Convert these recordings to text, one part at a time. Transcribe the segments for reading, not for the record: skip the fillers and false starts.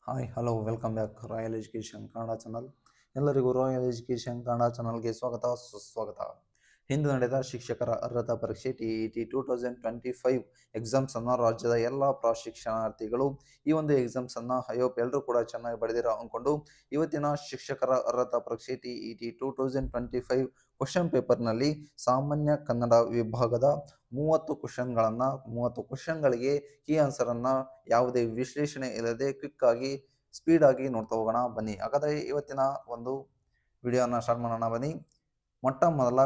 Hi hello welcome back royal education Kannada channel. ಎಲ್ಲರಿಗೂ royal education Kannada ಚಾನಲ್ಗೆ ಸ್ವಾಗತ ಸುಸ್ವಾಗತ. ಇಂದು ನಡೆದ ಶಿಕ್ಷಕರ ಅರ್ಹತಾ ಪರೀಕ್ಷೆ TET 2025 ಎಕ್ಸಾಮ್ಸನ್ನು ರಾಜ್ಯದ ಎಲ್ಲ ಪ್ರಶಿಕ್ಷಣಾರ್ಥಿಗಳು ಈ ಒಂದು ಎಕ್ಸಾಮ್ಸನ್ನು ಐ ಹೋಪ್ ಎಲ್ಲರೂ ಕೂಡ ಚೆನ್ನಾಗಿ ಬರೆದಿರೋ ಅಂದ್ಕೊಂಡು ಇವತ್ತಿನ ಶಿಕ್ಷಕರ ಅರ್ಹತಾ ಪರೀಕ್ಷೆ TET 2025 ಕ್ವಶನ್ ಪೇಪರ್ನಲ್ಲಿ ಸಾಮಾನ್ಯ ಕನ್ನಡ ವಿಭಾಗದ 30 ಕ್ವಶನ್ಗಳಿಗೆ ಕೀ ಆನ್ಸರನ್ನು ಯಾವುದೇ ವಿಶ್ಲೇಷಣೆ ಇಲ್ಲದೆ ಕ್ವಿಕ್ ಆಗಿ ಸ್ಪೀಡ್ ಆಗಿ ನೋಡ್ತಾ ಹೋಗೋಣ ಬನ್ನಿ. ಹಾಗಾದರೆ ಇವತ್ತಿನ ಒಂದು ವಿಡಿಯೋನ ಸ್ಟಾರ್ಟ್ ಮಾಡೋಣ ಬನ್ನಿ. ಮೊಟ್ಟ ಮೊದಲ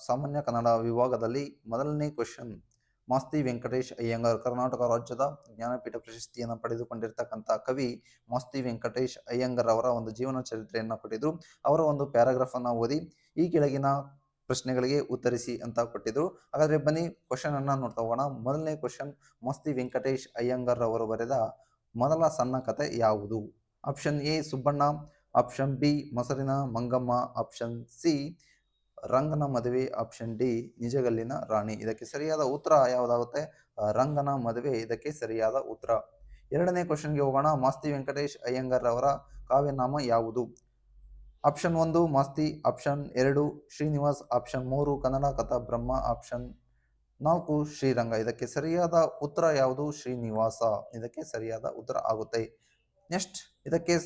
ಸಾಮಾನ್ಯ ಕನ್ನಡ ವಿಭಾಗದಲ್ಲಿ ಮೊದಲನೇ ಕ್ವಶನ್. ಮಾಸ್ತಿ ವೆಂಕಟೇಶ್ ಅಯ್ಯಂಗಾರ್ ಕರ್ನಾಟಕ ರಾಜ್ಯದ ಜ್ಞಾನಪೀಠ ಪ್ರಶಸ್ತಿಯನ್ನು ಪಡೆದುಕೊಂಡಿರ್ತಕ್ಕಂಥ ಕವಿ ಮಾಸ್ತಿ ವೆಂಕಟೇಶ್ ಅಯ್ಯಂಗಾರ್ ಅವರ ಒಂದು ಜೀವನ ಚರಿತ್ರೆಯನ್ನು ಕೊಟ್ಟಿದ್ರು. ಅವರ ಒಂದು ಪ್ಯಾರಾಗ್ರಾಫ್ ಅನ್ನು ಓದಿ ಈ ಕೆಳಗಿನ ಪ್ರಶ್ನೆಗಳಿಗೆ ಉತ್ತರಿಸಿ ಅಂತ ಕೊಟ್ಟಿದ್ರು. ಹಾಗಾದ್ರೆ ಬನ್ನಿ ಕ್ವಶನ್ ಅನ್ನ ನೋಡ್ತಾ ಹೋಗೋಣ. ಮೊದಲನೇ ಕ್ವಶನ್, ಮಾಸ್ತಿ ವೆಂಕಟೇಶ್ ಅಯ್ಯಂಗಾರ್ ಅವರು ಬರೆದ ಮೊದಲ ಸಣ್ಣ ಕಥೆ ಯಾವುದು? Option A Subbanna, option B ಮೊಸರಿನ ಮಂಗಮ್ಮ, ಆಪ್ಷನ್ ಸಿ ರಂಗನ ಮದುವೆ, ಆಪ್ಷನ್ ಡಿ ನಿಜಗಲ್ಲಿನ ರಾಣಿ. ಇದಕ್ಕೆ ಸರಿಯಾದ ಉತ್ತರ ಯಾವುದಾಗುತ್ತೆ? ರಂಗನ ಮದುವೆ ಇದಕ್ಕೆ ಸರಿಯಾದ ಉತ್ತರ. ಎರಡನೇ ಕ್ವಶನ್ಗೆ ಹೋಗೋಣ. ಮಾಸ್ತಿ ವೆಂಕಟೇಶ್ ಅಯ್ಯಂಗಾರ್ ಅವರ ಕಾವ್ಯನಾಮ ಯಾವುದು? Option 1 Masti, option 2 Srinivas, option 3 Kannada ಕಥಾ ಬ್ರಹ್ಮ, ಆಪ್ಷನ್ 4 ಶ್ರೀರಂಗ. ಇದಕ್ಕೆ ಸರಿಯಾದ ಉತ್ತರ ಯಾವುದು? ಶ್ರೀನಿವಾಸ ಇದಕ್ಕೆ ಸರಿಯಾದ ಉತ್ತರ ಆಗುತ್ತೆ. ನೆಕ್ಸ್ಟ್ ಇದಕ್ಕೆ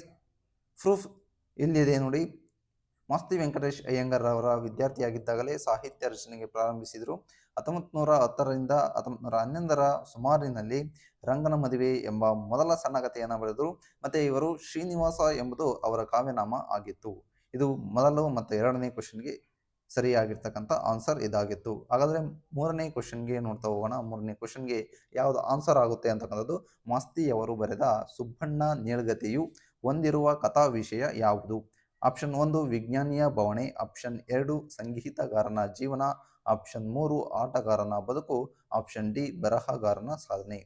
ಪ್ರೂಫ್ ಇಲ್ಲಿದೆ ನೋಡಿ. ಮಾಸ್ತಿ ವೆಂಕಟೇಶ್ ಅಯ್ಯಂಗಾರ್ ಅವರ ವಿದ್ಯಾರ್ಥಿಯಾಗಿದ್ದಾಗಲೇ ಸಾಹಿತ್ಯ ರಚನೆಗೆ ಪ್ರಾರಂಭಿಸಿದರು. 1910ರಿಂದ 1911ರ ಸುಮಾರಿನಲ್ಲಿ ರಂಗನ ಮದುವೆ ಎಂಬ ಮೊದಲ ಸಣ್ಣ ಕಥೆಯನ್ನು ಬರೆದರು. ಮತ್ತೆ ಇವರು ಶ್ರೀನಿವಾಸ ಎಂಬುದು ಅವರ ಕಾವ್ಯನಾಮ ಆಗಿತ್ತು. ಇದು ಮೊದಲು ಮತ್ತು ಎರಡನೇ ಕ್ವಶನ್ಗೆ ಸರಿಯಾಗಿರ್ತಕ್ಕಂಥ ಆನ್ಸರ್ ಇದಾಗಿತ್ತು. ಹಾಗಾದರೆ ಮೂರನೇ ಕ್ವಶನ್ಗೆ ನೋಡ್ತಾ ಹೋಗೋಣ. ಮೂರನೇ ಕ್ವಶನ್ಗೆ ಯಾವುದು ಆನ್ಸರ್ ಆಗುತ್ತೆ ಅಂತಕ್ಕಂಥದ್ದು, ಮಾಸ್ತಿಯವರು ಬರೆದ ಸುಬ್ಬಣ್ಣ ನೇಳ್ಗತೆಯು ಹೊಂದಿರುವ ಕಥಾ ವಿಷಯ ಯಾವುದು? ಆಪ್ಷನ್ 1 ವಿಜ್ಞಾನಿಯ ಬವಣೆ, ಆಪ್ಷನ್ 2 ಸಂಗೀತಗಾರನ ಜೀವನ, ಆಪ್ಷನ್ 3 ಆಟಗಾರನ ಬದುಕು, ಆಪ್ಷನ್ ಡಿ ಬರಹಗಾರನ ಸಾಧನೆ.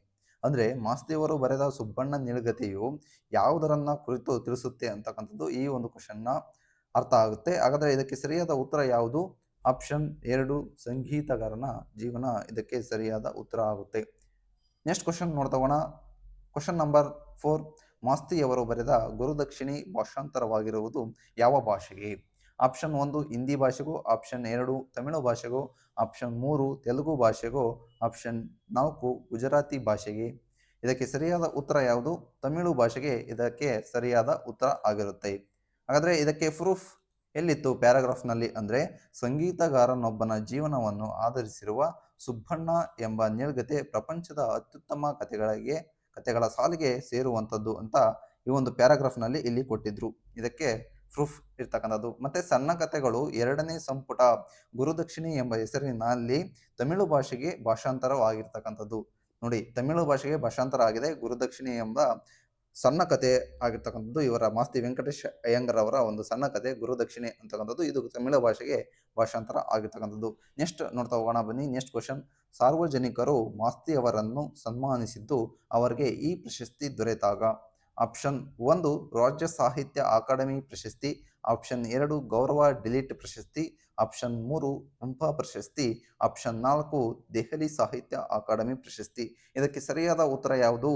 ಅಂದರೆ ಮಾಸ್ತಿಯವರು ಬರೆದ ಸುಬ್ಬಣ್ಣ ನೇಳ್ಗತೆಯು ಯಾವುದರನ್ನ ಕುರಿತು ತಿಳಿಸುತ್ತೆ ಅಂತಕ್ಕಂಥದ್ದು ಈ ಒಂದು ಕ್ವಶನ್ನ ಅರ್ಥ ಆಗುತ್ತೆ. ಹಾಗಾದರೆ ಇದಕ್ಕೆ ಸರಿಯಾದ ಉತ್ತರ ಯಾವುದು? ಆಪ್ಷನ್ 2 ಸಂಗೀತಗಾರನ ಜೀವನ ಇದಕ್ಕೆ ಸರಿಯಾದ ಉತ್ತರ ಆಗುತ್ತೆ. ನೆಕ್ಸ್ಟ್ ಕ್ವಶನ್ ನೋಡ್ತಾ ಹೋಗೋಣ. ಕ್ವಶನ್ ನಂಬರ್ 4, ಮಾಸ್ತಿಯವರು ಬರೆದ ಗುರುದಕ್ಷಿಣೆ ಭಾಷಾಂತರವಾಗಿರುವುದು ಯಾವ ಭಾಷೆಗೆ? ಆಪ್ಷನ್ 1 ಹಿಂದಿ ಭಾಷೆಗೂ, ಆಪ್ಷನ್ 2 ತಮಿಳು ಭಾಷೆಗೂ, ಆಪ್ಷನ್ 3 ತೆಲುಗು ಭಾಷೆಗೂ, ಆಪ್ಷನ್ 4 ಗುಜರಾತಿ ಭಾಷೆಗೆ. ಇದಕ್ಕೆ ಸರಿಯಾದ ಉತ್ತರ ಯಾವುದು? ತಮಿಳು ಭಾಷೆಗೆ ಇದಕ್ಕೆ ಸರಿಯಾದ ಉತ್ತರ ಆಗಿರುತ್ತೆ. ಹಾಗಾದರೆ ಇದಕ್ಕೆ ಪ್ರೂಫ್ ಎಲ್ಲಿತ್ತು ಪ್ಯಾರಾಗ್ರಾಫ್ನಲ್ಲಿ ಅಂದರೆ, ಸಂಗೀತಗಾರನೊಬ್ಬನ ಜೀವನವನ್ನು ಆಧರಿಸಿರುವ ಸುಬ್ಬಣ್ಣ ಎಂಬ ನೇಳ್ಗತೆ ಪ್ರಪಂಚದ ಅತ್ಯುತ್ತಮ ಕಥೆಗಳ ಸಾಲಿಗೆ ಸೇರುವಂಥದ್ದು ಅಂತ ಈ ಒಂದು ಪ್ಯಾರಾಗ್ರಾಫ್ನಲ್ಲಿ ಇಲ್ಲಿ ಕೊಟ್ಟಿದ್ರು. ಇದಕ್ಕೆ ಪ್ರೂಫ್ ಇರ್ತಕ್ಕಂಥದ್ದು. ಮತ್ತೆ ಸಣ್ಣ ಕಥೆಗಳು 2ನೇ ಸಂಪುಟ ಗುರುದಕ್ಷಿಣೆ ಎಂಬ ಹೆಸರಿನಲ್ಲಿ ತಮಿಳು ಭಾಷೆಗೆ ಭಾಷಾಂತರವಾಗಿರ್ತಕ್ಕಂಥದ್ದು. ನೋಡಿ, ತಮಿಳು ಭಾಷೆಗೆ ಭಾಷಾಂತರ ಆಗಿದೆ ಗುರುದಕ್ಷಿಣೆ ಎಂಬ ಸಣ್ಣ ಕಥೆ ಆಗಿರ್ತಕ್ಕಂಥದ್ದು. ಇವರ ಮಾಸ್ತಿ ವೆಂಕಟೇಶ್ ಅಯ್ಯಂಗಾರ್ ಅವರ ಒಂದು ಸಣ್ಣ ಕಥೆ ಗುರುದಕ್ಷಿಣೆ ಅಂತಕ್ಕಂಥದ್ದು. ಇದು ತಮಿಳು ಭಾಷೆಗೆ ಭಾಷಾಂತರ ಆಗಿರ್ತಕ್ಕಂಥದ್ದು. ನೆಕ್ಸ್ಟ್ ನೋಡ್ತಾ ಹೋಗೋಣ ಬನ್ನಿ. ನೆಕ್ಸ್ಟ್ ಕ್ವಶನ್, ಸಾರ್ವಜನಿಕರು ಮಾಸ್ತಿ ಅವರನ್ನು ಸನ್ಮಾನಿಸಿದ್ದು ಅವರಿಗೆ ಈ ಪ್ರಶಸ್ತಿ ದೊರೆತಾಗ? ಆಪ್ಷನ್ 1 ರಾಜ್ಯ ಸಾಹಿತ್ಯ ಅಕಾಡೆಮಿ ಪ್ರಶಸ್ತಿ, ಆಪ್ಷನ್ 2 ಗೌರವ ಡಿಲೀಟ್ ಪ್ರಶಸ್ತಿ, ಆಪ್ಷನ್ 3 ಪಂಪ ಪ್ರಶಸ್ತಿ, ಆಪ್ಷನ್ 4 ದೆಹಲಿ ಸಾಹಿತ್ಯ ಅಕಾಡೆಮಿ ಪ್ರಶಸ್ತಿ. ಇದಕ್ಕೆ ಸರಿಯಾದ ಉತ್ತರ ಯಾವುದು?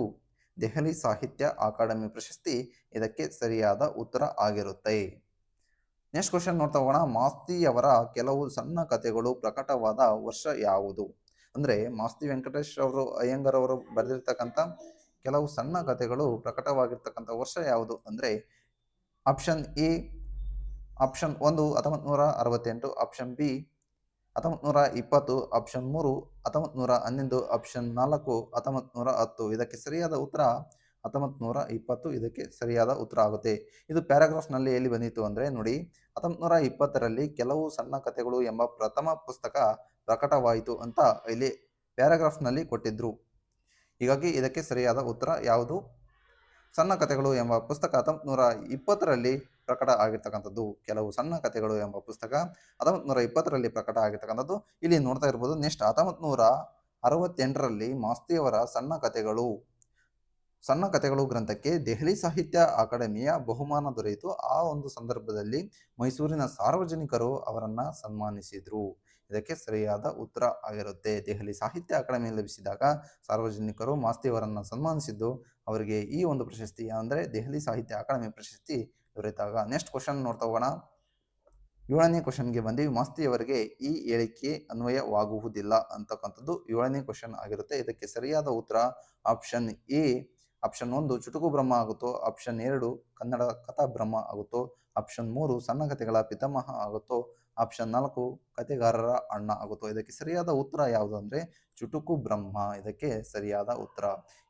ದೆಹಲಿ ಸಾಹಿತ್ಯ ಅಕಾಡೆಮಿ ಪ್ರಶಸ್ತಿ ಇದಕ್ಕೆ ಸರಿಯಾದ ಉತ್ತರ ಆಗಿರುತ್ತೆ. ನೆಕ್ಸ್ಟ್ ಕ್ವಶನ್ ನೋಡ್ತಾ ಹೋಗೋಣ. ಮಾಸ್ತಿಯವರ ಕೆಲವು ಸಣ್ಣ ಕಥೆಗಳು ಪ್ರಕಟವಾದ ವರ್ಷ ಯಾವುದು? ಅಂದರೆ ಮಾಸ್ತಿ ವೆಂಕಟೇಶ್ ಅವರು ಅಯ್ಯಂಗಾರ್ ಅವರು ಬರೆದಿರ್ತಕ್ಕಂಥ ಕೆಲವು ಸಣ್ಣ ಕಥೆಗಳು ಪ್ರಕಟವಾಗಿರ್ತಕ್ಕಂಥ ವರ್ಷ ಯಾವುದು ಅಂದರೆ, option A option 1 1968, option B 1920, option 3 1911, option 4 1910. ಇದಕ್ಕೆ ಸರಿಯಾದ ಉತ್ತರ 1920 ಇದಕ್ಕೆ ಸರಿಯಾದ ಉತ್ತರ ಆಗುತ್ತೆ. ಇದು ಪ್ಯಾರಾಗ್ರಾಫ್ನಲ್ಲಿ ಎಲ್ಲಿ ಬಂದಿತ್ತು ಅಂದರೆ ನೋಡಿ, 1920ರಲ್ಲಿ ಕೆಲವು ಸಣ್ಣ ಕಥೆಗಳು ಎಂಬ ಪ್ರಥಮ ಪುಸ್ತಕ ಪ್ರಕಟವಾಯಿತು ಅಂತ ಇಲ್ಲಿ ಪ್ಯಾರಾಗ್ರಾಫ್ನಲ್ಲಿ ಕೊಟ್ಟಿದ್ರು. ಹೀಗಾಗಿ ಇದಕ್ಕೆ ಸರಿಯಾದ ಉತ್ತರ ಯಾವುದು? ಸಣ್ಣ ಕಥೆಗಳು ಎಂಬ ಪುಸ್ತಕ 1920ರಲ್ಲಿ ಪ್ರಕಟ ಆಗಿರ್ತಕ್ಕಂಥದ್ದು. ಕೆಲವು ಸಣ್ಣ ಕಥೆಗಳು ಎಂಬ ಪುಸ್ತಕ 1920ರಲ್ಲಿ ಪ್ರಕಟ ಆಗಿರ್ತಕ್ಕಂಥದ್ದು ಇಲ್ಲಿ ನೋಡ್ತಾ ಇರ್ಬೋದು. ನೆಕ್ಸ್ಟ್ 1968ರಲ್ಲಿ ಮಾಸ್ತಿಯವರ ಸಣ್ಣ ಕಥೆಗಳು ಗ್ರಂಥಕ್ಕೆ ದೆಹಲಿ ಸಾಹಿತ್ಯ ಅಕಾಡೆಮಿಯ ಬಹುಮಾನ ದೊರೆಯಿತು. ಆ ಒಂದು ಸಂದರ್ಭದಲ್ಲಿ ಮೈಸೂರಿನ ಸಾರ್ವಜನಿಕರು ಅವರನ್ನ ಸನ್ಮಾನಿಸಿದ್ರು. ಇದಕ್ಕೆ ಸರಿಯಾದ ಉತ್ತರ ಆಗಿರುತ್ತೆ. ದೆಹಲಿ ಸಾಹಿತ್ಯ ಅಕಾಡೆಮಿ ಲಭಿಸಿದಾಗ ಸಾರ್ವಜನಿಕರು ಮಾಸ್ತಿಯವರನ್ನು ಸನ್ಮಾನಿಸಿದ್ದು ಅವರಿಗೆ ಈ ಒಂದು ಪ್ರಶಸ್ತಿ ಅಂದರೆ ದೆಹಲಿ ಸಾಹಿತ್ಯ ಅಕಾಡೆಮಿ ಪ್ರಶಸ್ತಿ ದೊರೆತಾಗ. ನೆಕ್ಸ್ಟ್ ಕ್ವಶನ್ ನೋಡ್ತಾ ಹೋಗೋಣ. 7ನೇ ಕ್ವಶನ್ಗೆ ಬಂದು ಮಾಸ್ತಿಯವರಿಗೆ ಈ ಹೇಳಿಕೆ ಅನ್ವಯವಾಗುವುದಿಲ್ಲ ಅಂತಕ್ಕಂಥದ್ದು 7ನೇ ಕ್ವಶನ್ ಆಗಿರುತ್ತೆ. ಇದಕ್ಕೆ ಸರಿಯಾದ ಉತ್ತರ ಆಪ್ಷನ್ ಎ. ಆಪ್ಷನ್ 1 ಚುಟುಕು ಬ್ರಹ್ಮ ಆಗುತ್ತೋ, ಆಪ್ಷನ್ 2 ಕನ್ನಡ ಕಥಾ ಬ್ರಹ್ಮ ಆಗುತ್ತೋ, ಆಪ್ಷನ್ 3 ಸಣ್ಣ ಕಥೆಗಳ ಪಿತಾಮಹ ಆಗುತ್ತೋ, ಆಪ್ಷನ್ 4 ಕಥೆಗಾರರ ಅಣ್ಣ ಆಗುತ್ತೋ. ಇದಕ್ಕೆ ಸರಿಯಾದ ಉತ್ತರ ಯಾವುದು ಅಂದರೆ ಚುಟುಕು ಬ್ರಹ್ಮ ಇದಕ್ಕೆ ಸರಿಯಾದ ಉತ್ತರ.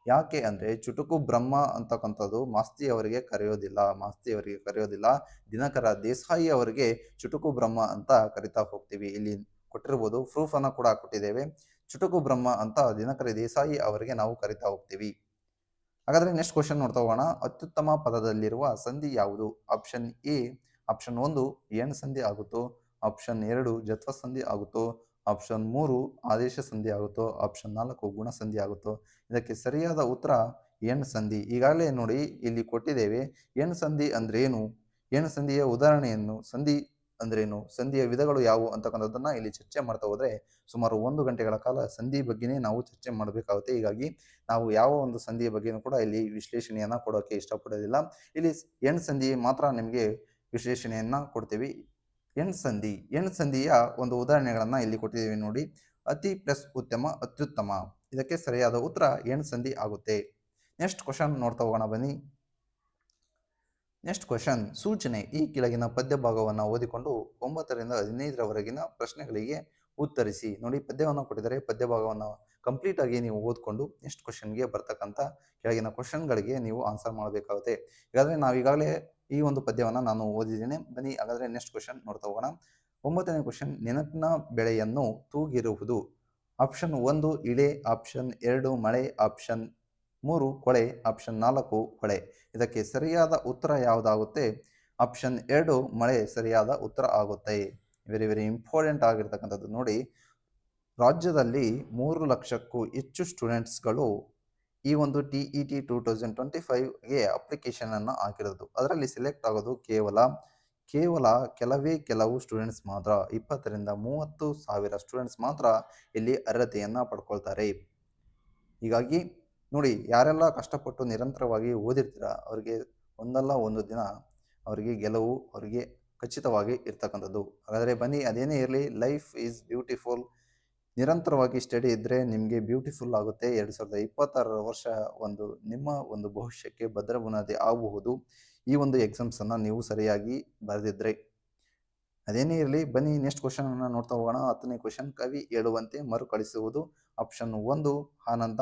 ಯಾಕೆ ಅಂದರೆ ಚುಟುಕು ಬ್ರಹ್ಮ ಅಂತಕ್ಕಂಥದ್ದು ಮಾಸ್ತಿಯವರಿಗೆ ಕರೆಯೋದಿಲ್ಲ. ದಿನಕರ ದೇಸಾಯಿ ಅವರಿಗೆ ಚುಟುಕು ಬ್ರಹ್ಮ ಅಂತ ಕರಿತಾ ಹೋಗ್ತೀವಿ. ಇಲ್ಲಿ ಕೊಟ್ಟಿರ್ಬೋದು, ಪ್ರೂಫ್ ಅನ್ನು ಕೂಡ ಕೊಟ್ಟಿದ್ದೇವೆ. ಚುಟುಕು ಬ್ರಹ್ಮ ಅಂತ ದಿನಕರ ದೇಸಾಯಿ ಅವರಿಗೆ ನಾವು ಕರಿತಾ ಹೋಗ್ತೀವಿ. ಹಾಗಾದ್ರೆ ನೆಕ್ಸ್ಟ್ ಕ್ವಶನ್ ನೋಡ್ತಾ ಹೋಗೋಣ. ಅತ್ಯುತ್ತಮ ಪದದಲ್ಲಿರುವ ಸಂಧಿ ಯಾವುದು? Option A. ಆಪ್ಷನ್ 1 ಎಣ್ ಸಂಧಿ ಆಗುತ್ತೋ, ಆಪ್ಷನ್ 2 ಜತ್ವ ಸಂಧಿ ಆಗುತ್ತೋ, ಆಪ್ಷನ್ 3 ಆದೇಶ ಸಂಧಿ ಆಗುತ್ತೋ, ಆಪ್ಷನ್ 4 ಗುಣ ಸಂಧಿ ಆಗುತ್ತೋ. ಇದಕ್ಕೆ ಸರಿಯಾದ ಉತ್ತರ ಎಣ್ ಸಂಧಿ. ಈಗಾಗಲೇ ನೋಡಿ ಇಲ್ಲಿ ಕೊಟ್ಟಿದ್ದೇವೆ. ಎಣ್ ಸಂಧಿ ಅಂದ್ರೇನು, ಎಣ್ ಸಂಧಿಯ ಉದಾಹರಣೆಯನ್ನು, ಸಂಧಿ ಅಂದ್ರೇನು, ಸಂಧಿಯ ವಿಧಗಳು ಯಾವುವು ಅಂತಕ್ಕಂಥದ್ದನ್ನ ಇಲ್ಲಿ ಚರ್ಚೆ ಮಾಡ್ತಾ ಹೋದ್ರೆ ಸುಮಾರು 1 ಗಂಟೆಗಳ ಕಾಲ ಸಂಧಿ ಬಗ್ಗೆನೇ ನಾವು ಚರ್ಚೆ ಮಾಡಬೇಕಾಗುತ್ತೆ. ಹೀಗಾಗಿ ನಾವು ಯಾವ ಒಂದು ಸಂಧಿಯ ಬಗ್ಗೆನೂ ಕೂಡ ಇಲ್ಲಿ ವಿಶ್ಲೇಷಣೆಯನ್ನ ಕೊಡೋಕೆ ಇಷ್ಟಪಡೋದಿಲ್ಲ. ಇಲ್ಲಿ ಎಣ್ ಸಂಧಿ ಮಾತ್ರ ನಿಮಗೆ ವಿಶ್ಲೇಷಣೆಯನ್ನ ಕೊಡ್ತೀವಿ. ಎಣ್ ಸಂಧಿಯ ಒಂದು ಉದಾಹರಣೆಗಳನ್ನ ಇಲ್ಲಿ ಕೊಟ್ಟಿದ್ದೀವಿ ನೋಡಿ. ಅತಿ ಪ್ಲಸ್ ಉತ್ತಮ, ಅತ್ಯುತ್ತಮ. ಇದಕ್ಕೆ ಸರಿಯಾದ ಉತ್ತರ ಎಣ್ ಸಂಧಿ ಆಗುತ್ತೆ. ನೆಕ್ಸ್ಟ್ ಕ್ವಶನ್ ನೋಡ್ತಾ ಹೋಗೋಣ ಬನ್ನಿ. ನೆಕ್ಸ್ಟ್ ಕ್ವಶನ್ ಸೂಚನೆ. ಈ ಕೆಳಗಿನ ಪದ್ಯ ಭಾಗವನ್ನು ಓದಿಕೊಂಡು 9ರಿಂದ 15ರವರೆಗಿನ ಪ್ರಶ್ನೆಗಳಿಗೆ ಉತ್ತರಿಸಿ. ನೋಡಿ ಪದ್ಯವನ್ನು ಕೊಟ್ಟಿದ್ದಾರೆ, ಪದ್ಯ ಭಾಗವನ್ನು ಕಂಪ್ಲೀಟ್ ಆಗಿ ನೀವು ಓದ್ಕೊಂಡು ನೆಕ್ಸ್ಟ್ ಕ್ವಶನ್ಗೆ ಬರ್ತಕ್ಕಂಥ ಕೆಳಗಿನ ಕ್ವಶನ್ಗಳಿಗೆ ನೀವು ಆನ್ಸರ್ ಮಾಡಬೇಕಾಗುತ್ತೆ. ಹಾಗಾದರೆ ನಾವೀಗಾಗಲೇ ಈ ಒಂದು ಪದ್ಯವನ್ನು ನಾನು ಓದಿದ್ದೇನೆ. ಬನ್ನಿ ಹಾಗಾದರೆ ನೆಕ್ಸ್ಟ್ ಕ್ವಶನ್ ನೋಡ್ತಾ ಹೋಗೋಣ. 9ನೇ ಕ್ವಶನ್ ನೆನಪಿನ ಬೆಳೆಯನ್ನು ತೂಗಿರುವುದು. ಆಪ್ಷನ್ 1 ಇಳೆ, ಆಪ್ಷನ್ 2 ಮಳೆ, ಆಪ್ಷನ್ 3 ಕೊಳೆ, ಆಪ್ಷನ್ 4 ಹೊಳೆ. ಇದಕ್ಕೆ ಸರಿಯಾದ ಉತ್ತರ ಯಾವುದಾಗುತ್ತೆ? ಆಪ್ಷನ್ 2 ಮಳೆ ಸರಿಯಾದ ಉತ್ತರ ಆಗುತ್ತೆ. ವೆರಿ ವೆರಿ ಇಂಪಾರ್ಟೆಂಟ್ ಆಗಿರ್ತಕ್ಕಂಥದ್ದು. ನೋಡಿ ರಾಜ್ಯದಲ್ಲಿ 3 ಲಕ್ಷಕ್ಕೂ ಹೆಚ್ಚು ಸ್ಟೂಡೆಂಟ್ಸ್ಗಳು ಈ ಒಂದು TET 2025ಗೆ ಅಪ್ಲಿಕೇಶನ್ ಅನ್ನು ಹಾಕಿರೋದು. ಅದರಲ್ಲಿ ಸೆಲೆಕ್ಟ್ ಆಗೋದು ಕೇವಲ ಕೆಲವು ಸ್ಟೂಡೆಂಟ್ಸ್ ಮಾತ್ರ. 20ರಿಂದ 30 ಸಾವಿರ ಸ್ಟೂಡೆಂಟ್ಸ್ ಮಾತ್ರ ಇಲ್ಲಿ ಅರ್ಹತೆಯನ್ನು ಪಡ್ಕೊಳ್ತಾರೆ. ಹೀಗಾಗಿ ನೋಡಿ ಯಾರೆಲ್ಲ ಕಷ್ಟಪಟ್ಟು ನಿರಂತರವಾಗಿ ಓದಿರ್ತೀರ ಅವರಿಗೆ ಒಂದಲ್ಲ ಒಂದು ದಿನ ಅವರಿಗೆ ಗೆಲುವು ಅವರಿಗೆ ಖಚಿತವಾಗಿ ಇರ್ತಕ್ಕಂಥದ್ದು. ಹಾಗಾದರೆ ಬನ್ನಿ, ಅದೇನೇ ಇರಲಿ, ಲೈಫ್ ಈಸ್ ಬ್ಯೂಟಿಫುಲ್. ನಿರಂತರವಾಗಿ ಸ್ಟಡಿ ಇದ್ದರೆ ನಿಮಗೆ ಬ್ಯೂಟಿಫುಲ್ ಆಗುತ್ತೆ. 2026 ವರ್ಷ ನಿಮ್ಮ ಒಂದು ಭವಿಷ್ಯಕ್ಕೆ ಭದ್ರ ಬುನಾದಿ ಆಗಬಹುದು ಈ ಒಂದು ಎಕ್ಸಾಮ್ಸನ್ನು ನೀವು ಸರಿಯಾಗಿ ಬರೆದಿದ್ರೆ. ಅದೇನೇ ಇರಲಿ, ಬನ್ನಿ ನೆಕ್ಸ್ಟ್ ಕ್ವಶನ್ ಅನ್ನು ನೋಡ್ತಾ ಹೋಗೋಣ. 10ನೇ ಕ್ವಶನ್ ಕವಿ ಹೇಳುವಂತೆ ಮರುಕಳಿಸುವುದು. ಆಪ್ಷನ್ 1 ಆನಂದ,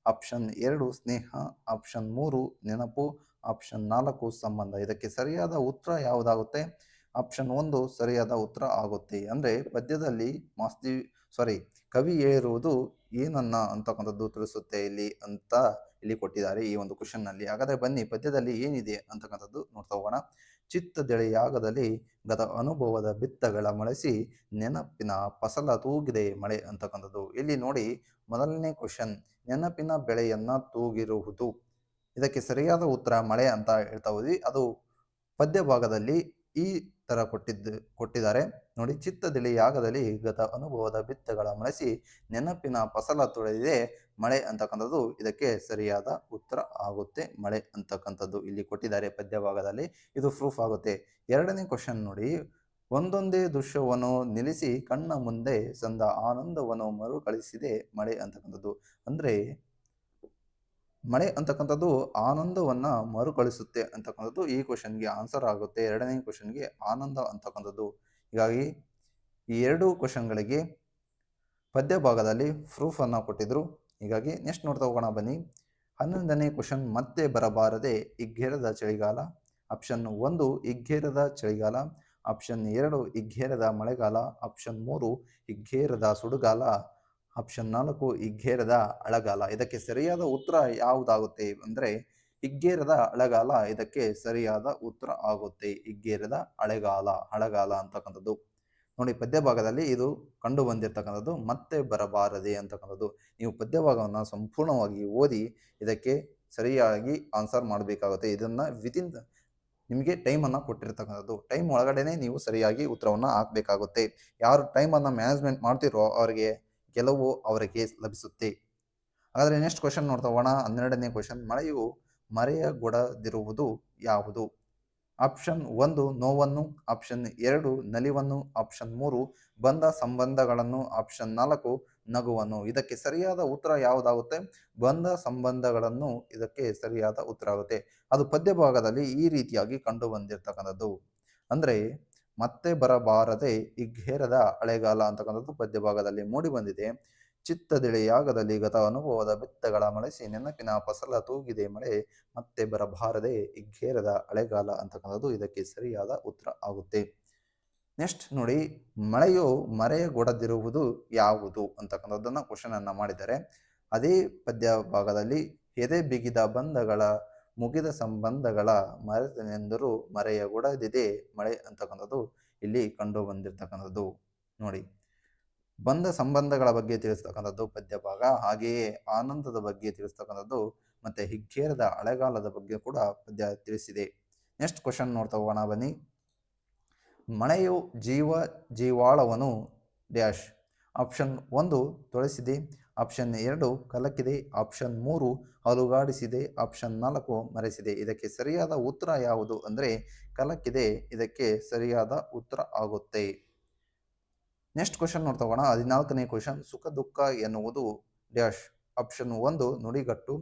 ಆಪ್ಷನ್ 2 ಸ್ನೇಹ, ಆಪ್ಷನ್ 3 ನೆನಪು, ಆಪ್ಷನ್ 4 ಸಂಬಂಧ. ಇದಕ್ಕೆ ಸರಿಯಾದ ಉತ್ತರ ಯಾವುದಾಗುತ್ತೆ? ಆಪ್ಷನ್ 1 ಸರಿಯಾದ ಉತ್ತರ ಆಗುತ್ತೆ. ಅಂದರೆ ಪದ್ಯದಲ್ಲಿ ಕವಿ ಹೇಳಿರುವುದು ಏನನ್ನ ಅಂತಕ್ಕಂಥದ್ದು ತಿಳಿಸುತ್ತೆ ಇಲ್ಲಿ ಕೊಟ್ಟಿದ್ದಾರೆ ಈ ಒಂದು ಕ್ವಶನ್ನಲ್ಲಿ. ಹಾಗಾದರೆ ಬನ್ನಿ ಪದ್ಯದಲ್ಲಿ ಏನಿದೆ ಅಂತಕ್ಕಂಥದ್ದು ನೋಡ್ತಾ ಹೋಗೋಣ. ಚಿತ್ತದೆಳೆಯಾಗದಲ್ಲಿ ಗತ ಅನುಭವದ ಬಿತ್ತಗಳ ಮೊಳೆಸಿ ನೆನಪಿನ ಫಸಲ ತೂಗಿದೆ ಮಳೆ ಅಂತಕ್ಕಂಥದ್ದು. ಇಲ್ಲಿ ನೋಡಿ ಮೊದಲನೇ ಕ್ವಶನ್ ನೆನಪಿನ ಬೆಳೆಯನ್ನ ತೂಗಿರುವುದು. ಇದಕ್ಕೆ ಸರಿಯಾದ ಉತ್ತರ ಮಳೆ ಅಂತ ಹೇಳ್ತಾ ಹೋದ್ವಿ. ಅದು ಪದ್ಯ ಭಾಗದಲ್ಲಿ ಈ ತರ ಕೊಟ್ಟಿದ್ದಾರೆ ನೋಡಿ. ಚಿತ್ತದೆಳೆಯಾಗದಲ್ಲಿ ಗತ ಅನುಭವದ ಬಿತ್ತಗಳ ಮೊಳೆಸಿ ನೆನಪಿನ ಫಸಲ ತುಳಿದಿದೆ ಮಳೆ ಅಂತಕ್ಕಂಥದ್ದು ಇದಕ್ಕೆ ಸರಿಯಾದ ಉತ್ತರ ಆಗುತ್ತೆ. ಮಳೆ ಅಂತಕ್ಕಂಥದ್ದು ಇಲ್ಲಿ ಕೊಟ್ಟಿದ್ದಾರೆ ಪದ್ಯ ಭಾಗದಲ್ಲಿ, ಇದು ಪ್ರೂಫ್ ಆಗುತ್ತೆ. 2ನೇ ಕ್ವಶನ್ ನೋಡಿ. ಒಂದೊಂದೇ ದೃಶ್ಯವನ್ನು ನಿಲ್ಲಿಸಿ ಕಣ್ಣ ಮುಂದೆ ಸಂದ ಆನಂದವನ್ನು ಮರುಕಳಿಸಿದೆ ಮಳೆ ಅಂತಕ್ಕಂಥದ್ದು. ಅಂದ್ರೆ ಮಳೆ ಅಂತಕ್ಕಂಥದ್ದು ಆನಂದವನ್ನ ಮರುಕಳಿಸುತ್ತೆ ಅಂತಕ್ಕಂಥದ್ದು ಈ ಕ್ವಶನ್ಗೆ ಆನ್ಸರ್ ಆಗುತ್ತೆ. 2ನೇ ಕ್ವಶನ್ಗೆ ಆನಂದ ಅಂತಕ್ಕಂಥದ್ದು. ಹೀಗಾಗಿ ಈ 2 ಕ್ವಶನ್ಗಳಿಗೆ ಪದ್ಯ ಭಾಗದಲ್ಲಿ ಪ್ರೂಫ್ ಅನ್ನ ಕೊಟ್ಟಿದ್ರು. ಹೀಗಾಗಿ ನೆಕ್ಸ್ಟ್ ನೋಡ್ತಾ ಹೋಗೋಣ ಬನ್ನಿ. 11ನೇ ಕ್ವಶನ್ ಮತ್ತೆ ಬರಬಾರದೆ ಹಿಗ್ಗೇರದ ಚಳಿಗಾಲ. ಆಪ್ಷನ್ 1 ಹಿಗ್ಗೇರದ ಚಳಿಗಾಲ, ಆಪ್ಷನ್ 2 ಹಿಗ್ಗೇರದ ಮಳೆಗಾಲ, ಆಪ್ಷನ್ 3 ಹಿಗ್ಗೇರದ ಸುಡುಗಾಲ, ಆಪ್ಷನ್ 4 ಹಿಗ್ಗೇರದ ಅಳಗಾಲ. ಇದಕ್ಕೆ ಸರಿಯಾದ ಉತ್ತರ ಯಾವುದಾಗುತ್ತೆ ಅಂದರೆ ಹಿಗ್ಗೇರದ ಅಳಗಾಲ ಇದಕ್ಕೆ ಸರಿಯಾದ ಉತ್ತರ ಆಗುತ್ತೆ. ಹಿಗ್ಗೇರದ ಅಳಗಾಲ ಅಂತಕ್ಕಂಥದ್ದು ನೋಡಿ ಪದ್ಯ ಭಾಗದಲ್ಲಿ ಇದು ಕಂಡು ಬಂದಿರತಕ್ಕಂಥದ್ದು ಮತ್ತೆ ಬರಬಾರದೆ ಅಂತಕ್ಕಂಥದ್ದು. ನೀವು ಪದ್ಯ ಭಾಗವನ್ನು ಸಂಪೂರ್ಣವಾಗಿ ಓದಿ ಇದಕ್ಕೆ ಸರಿಯಾಗಿ ಆನ್ಸರ್ ಮಾಡಬೇಕಾಗುತ್ತೆ. ಇದನ್ನ ವಿತಿನ್ ನಿಮಗೆ ಟೈಮನ್ನು ಕೊಟ್ಟಿರ್ತಕ್ಕಂಥದ್ದು. ಟೈಮ್ ಒಳಗಡೆನೆ ನೀವು ಸರಿಯಾಗಿ ಉತ್ತರವನ್ನು ಹಾಕಬೇಕಾಗುತ್ತೆ. ಯಾರು ಟೈಮನ್ನು ಮ್ಯಾನೇಜ್ಮೆಂಟ್ ಮಾಡ್ತಿರೋ ಅವರಿಗೆ ಗೆಲುವು ಅವರಿಗೆ ಲಭಿಸುತ್ತೆ. ಹಾಗಾದರೆ ನೆಕ್ಸ್ಟ್ ಕ್ವೆಶ್ಚನ್ ನೋಡ್ತಾ ಹೋಗೋಣ. 12ನೇ ಕ್ವೆಶ್ಚನ್, ಮಳೆಯು ಮರೆಯಗೊಡದಿರುವುದು ಯಾವುದು? ಆಪ್ಷನ್ 1 ನೋವನ್ನು, ಆಪ್ಷನ್ 2 ನಲಿವನ್ನು, ಆಪ್ಷನ್ 3 ಬಂಧ ಸಂಬಂಧಗಳನ್ನು, ಆಪ್ಷನ್ 4 ನಗುವನ್ನು. ಇದಕ್ಕೆ ಸರಿಯಾದ ಉತ್ತರ ಯಾವುದಾಗುತ್ತೆ? ಬಂಧ ಸಂಬಂಧಗಳನ್ನು ಇದಕ್ಕೆ ಸರಿಯಾದ ಉತ್ತರ ಆಗುತ್ತೆ. ಅದು ಪದ್ಯ ಭಾಗದಲ್ಲಿ ಈ ರೀತಿಯಾಗಿ ಕಂಡು ಬಂದಿರತಕ್ಕಂಥದ್ದು. ಅಂದರೆ ಮತ್ತೆ ಬರಬಾರದೆ ಇಗ್ಗೇರದ ಹಳೆಗಾಲ ಅಂತಕ್ಕಂಥದ್ದು ಪದ್ಯ ಭಾಗದಲ್ಲಿ ಮೂಡಿ ಬಂದಿದೆ. ಚಿತ್ತದಿಳೆಯಾಗದಲ್ಲಿ ಗತ ಅನುಭವದ ಬೆತ್ತಗಳ ಮಳೆಸಿ ನೆನಪಿನ ಫಸಲ ತೂಗಿದೆ ಮಳೆ ಮತ್ತೆ ಬರಬಾರದೆ ಇಗ್ಗೇರದ ಹಳೆಗಾಲ ಅಂತಕ್ಕಂಥದ್ದು ಇದಕ್ಕೆ ಸರಿಯಾದ ಉತ್ತರ ಆಗುತ್ತೆ. ನೆಕ್ಸ್ಟ್ ನೋಡಿ, ಮಳೆಯು ಮರೆಯಗೊಡದಿರುವುದು ಯಾವುದು ಅಂತಕ್ಕಂಥದ್ದನ್ನು ಕ್ವಶನ್ ಅನ್ನ ಮಾಡಿದ್ದಾರೆ. ಅದೇ ಪದ್ಯ ಭಾಗದಲ್ಲಿ ಎದೆ ಬಿಗಿದ ಬಂಧಗಳ ಮುಗಿದ ಸಂಬಂಧಗಳ ಮರೆತನೆಂದರೂ ಮರೆಯಗೊಡದಿದೆ ಮಳೆ ಅಂತಕ್ಕಂಥದ್ದು ಇಲ್ಲಿ ಕಂಡು ಬಂದಿರತಕ್ಕಂಥದ್ದು. ನೋಡಿ, ಬಂಧ ಸಂಬಂಧಗಳ ಬಗ್ಗೆ ತಿಳಿಸ್ತಕ್ಕಂಥದ್ದು ಪದ್ಯ ಭಾಗ, ಹಾಗೆಯೇ ಆನಂದದ ಬಗ್ಗೆ ತಿಳಿಸ್ತಕ್ಕಂಥದ್ದು ಮತ್ತೆ ಹಿಗ್ಗೇರದ ಹಳೆಗಾಲದ ಬಗ್ಗೆ ಕೂಡ ಪದ್ಯ ತಿಳಿಸಿದೆ. ನೆಕ್ಸ್ಟ್ ಕ್ವಶನ್ ನೋಡ್ತಾ ಹೋಗೋಣ ಬನ್ನಿ. ಮಳೆಯು ಜೀವಾಳವನು ಡ್ಯಾಶ್. ಆಪ್ಷನ್ 1 ತೊಳೆಸಿದೆ, ಆಪ್ಷನ್ 2 ಕಲಕಿದೆ, ಆಪ್ಷನ್ 3 ಅಲುಗಾಡಿಸಿದೆ, ಆಪ್ಷನ್ 4 ಮರೆಸಿದೆ. ಇದಕ್ಕೆ ಸರಿಯಾದ ಉತ್ತರ ಯಾವುದು ಅಂದರೆ ಕಲಕಿದೆ ಇದಕ್ಕೆ ಸರಿಯಾದ ಉತ್ತರ ಆಗುತ್ತೆ. ನೆಕ್ಸ್ಟ್ ಕ್ವಶನ್ ನೋಡ್ತಾ ಹೋಗೋಣ. 14ನೇ ಕ್ವಶನ್, ಸುಖ ದುಃಖ ಎನ್ನುವುದು ಡ್ಯಾಶ್. ಆಪ್ಷನ್ 1 ನುಡಿಗಟ್ಟು,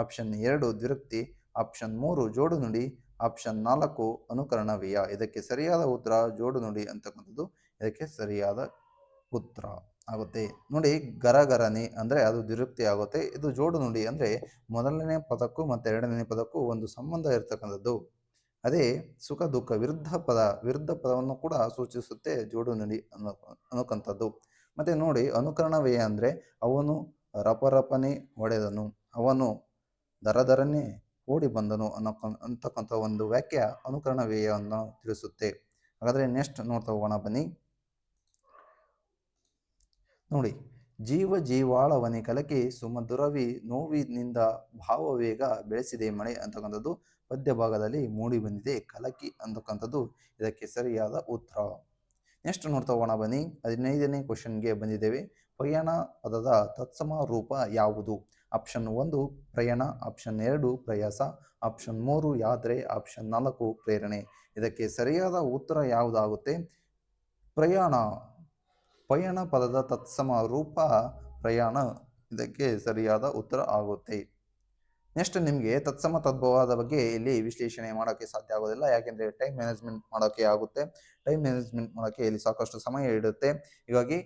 ಆಪ್ಷನ್ 2 ದ್ವಿರುಕ್ತಿ, ಆಪ್ಷನ್ 3 ಜೋಡು ನುಡಿ, ಆಪ್ಷನ್ 4 ಅನುಕರಣವೀಯ. ಇದಕ್ಕೆ ಸರಿಯಾದ ಉತ್ತರ ಜೋಡು ನುಡಿ ಅಂತಕ್ಕಂಥದ್ದು ಇದಕ್ಕೆ ಸರಿಯಾದ ಉತ್ತರ ಆಗುತ್ತೆ. ನೋಡಿ, ಗರಗರನೆ ಅಂದರೆ ಅದು ದ್ವಿರುಕ್ತಿ ಆಗುತ್ತೆ. ಇದು ಜೋಡು ನುಡಿ ಅಂದರೆ ಮೊದಲನೇ ಪದಕ್ಕೂ ಮತ್ತು ಎರಡನೇ ಪದಕ್ಕೂ ಒಂದು ಸಂಬಂಧ ಇರತಕ್ಕಂಥದ್ದು. ಅದೇ ಸುಖ ದುಃಖ ವಿರುದ್ಧ ಪದವನ್ನು ಕೂಡ ಸೂಚಿಸುತ್ತೆ ಜೋಡು ನುಡಿ ಅನ್ನೋಕ್ಕಂಥದ್ದು. ಮತ್ತೆ ನೋಡಿ, ಅನುಕರಣವೇ ಅಂದರೆ ಅವನು ರಪರಪನೆ ಹೊಡೆದನು, ಅವನು ದರದರನೆ ಓಡಿ ಬಂದನು ಅಂತಕ್ಕಂಥ ಒಂದು ವಾಕ್ಯ ಅನುಕರಣವೇಯವನ್ನು ತಿಳಿಸುತ್ತೆ. ಹಾಗಾದರೆ ನೆಕ್ಸ್ಟ್ ನೋಡ್ತಾ ಹೋಗೋಣ ಬನ್ನಿ. ನೋಡಿ, ಜೀವಾಳವನಿ ಕಲಕಿ ಸುಮಧುರವಿ ನೋವಿನಿಂದ ಭಾವವೇಗ ಬೆಳೆಸಿದೆ ಮಳೆ ಅಂತಕ್ಕಂಥದ್ದು ಪದ್ಯ ಭಾಗದಲ್ಲಿ ಮೂಡಿ ಬಂದಿದೆ. ಕಲಕಿ ಅಂತಕ್ಕಂಥದ್ದು ಇದಕ್ಕೆ ಸರಿಯಾದ ಉತ್ತರ. ನೆಕ್ಸ್ಟ್ ನೋಡ್ತಾ ಹೋಗೋಣ ಬನ್ನಿ. 15ನೇ ಕ್ವಶನ್ಗೆ ಬಂದಿದ್ದೇವೆ. ಪಯಣ ಪದದ ತತ್ಸಮ ರೂಪ ಯಾವುದು? ಆಪ್ಷನ್ 1 ಪ್ರಯಾಣ, ಆಪ್ಷನ್ 2 ಪ್ರಯಾಸ, ಆಪ್ಷನ್ 3 ಯಾತ್ರೆ, ಆಪ್ಷನ್ 4 ಪ್ರೇರಣೆ. ಇದಕ್ಕೆ ಸರಿಯಾದ ಉತ್ತರ ಯಾವುದಾಗುತ್ತೆ? ಪ್ರಯಾಣ. ಪಯಣ ಪದದ ತತ್ಸಮ ರೂಪ ಪ್ರಯಾಣ ಇದಕ್ಕೆ ಸರಿಯಾದ ಉತ್ತರ ಆಗುತ್ತೆ. ನೆಕ್ಸ್ಟ್ ನಿಮಗೆ ತತ್ಸಮ ತದ್ಭವದ ಬಗ್ಗೆ ಇಲ್ಲಿ ವಿಶ್ಲೇಷಣೆ ಮಾಡೋಕ್ಕೆ ಸಾಧ್ಯ ಆಗೋದಿಲ್ಲ, ಯಾಕೆಂದರೆ ಟೈಮ್ ಮ್ಯಾನೇಜ್ಮೆಂಟ್ ಮಾಡೋಕ್ಕೆ ಆಗುತ್ತೆ. ಟೈಮ್ ಮ್ಯಾನೇಜ್ಮೆಂಟ್ ಮಾಡೋಕ್ಕೆ ಇಲ್ಲಿ ಸಾಕಷ್ಟು ಸಮಯ ಇಡುತ್ತೆ. ಹೀಗಾಗಿ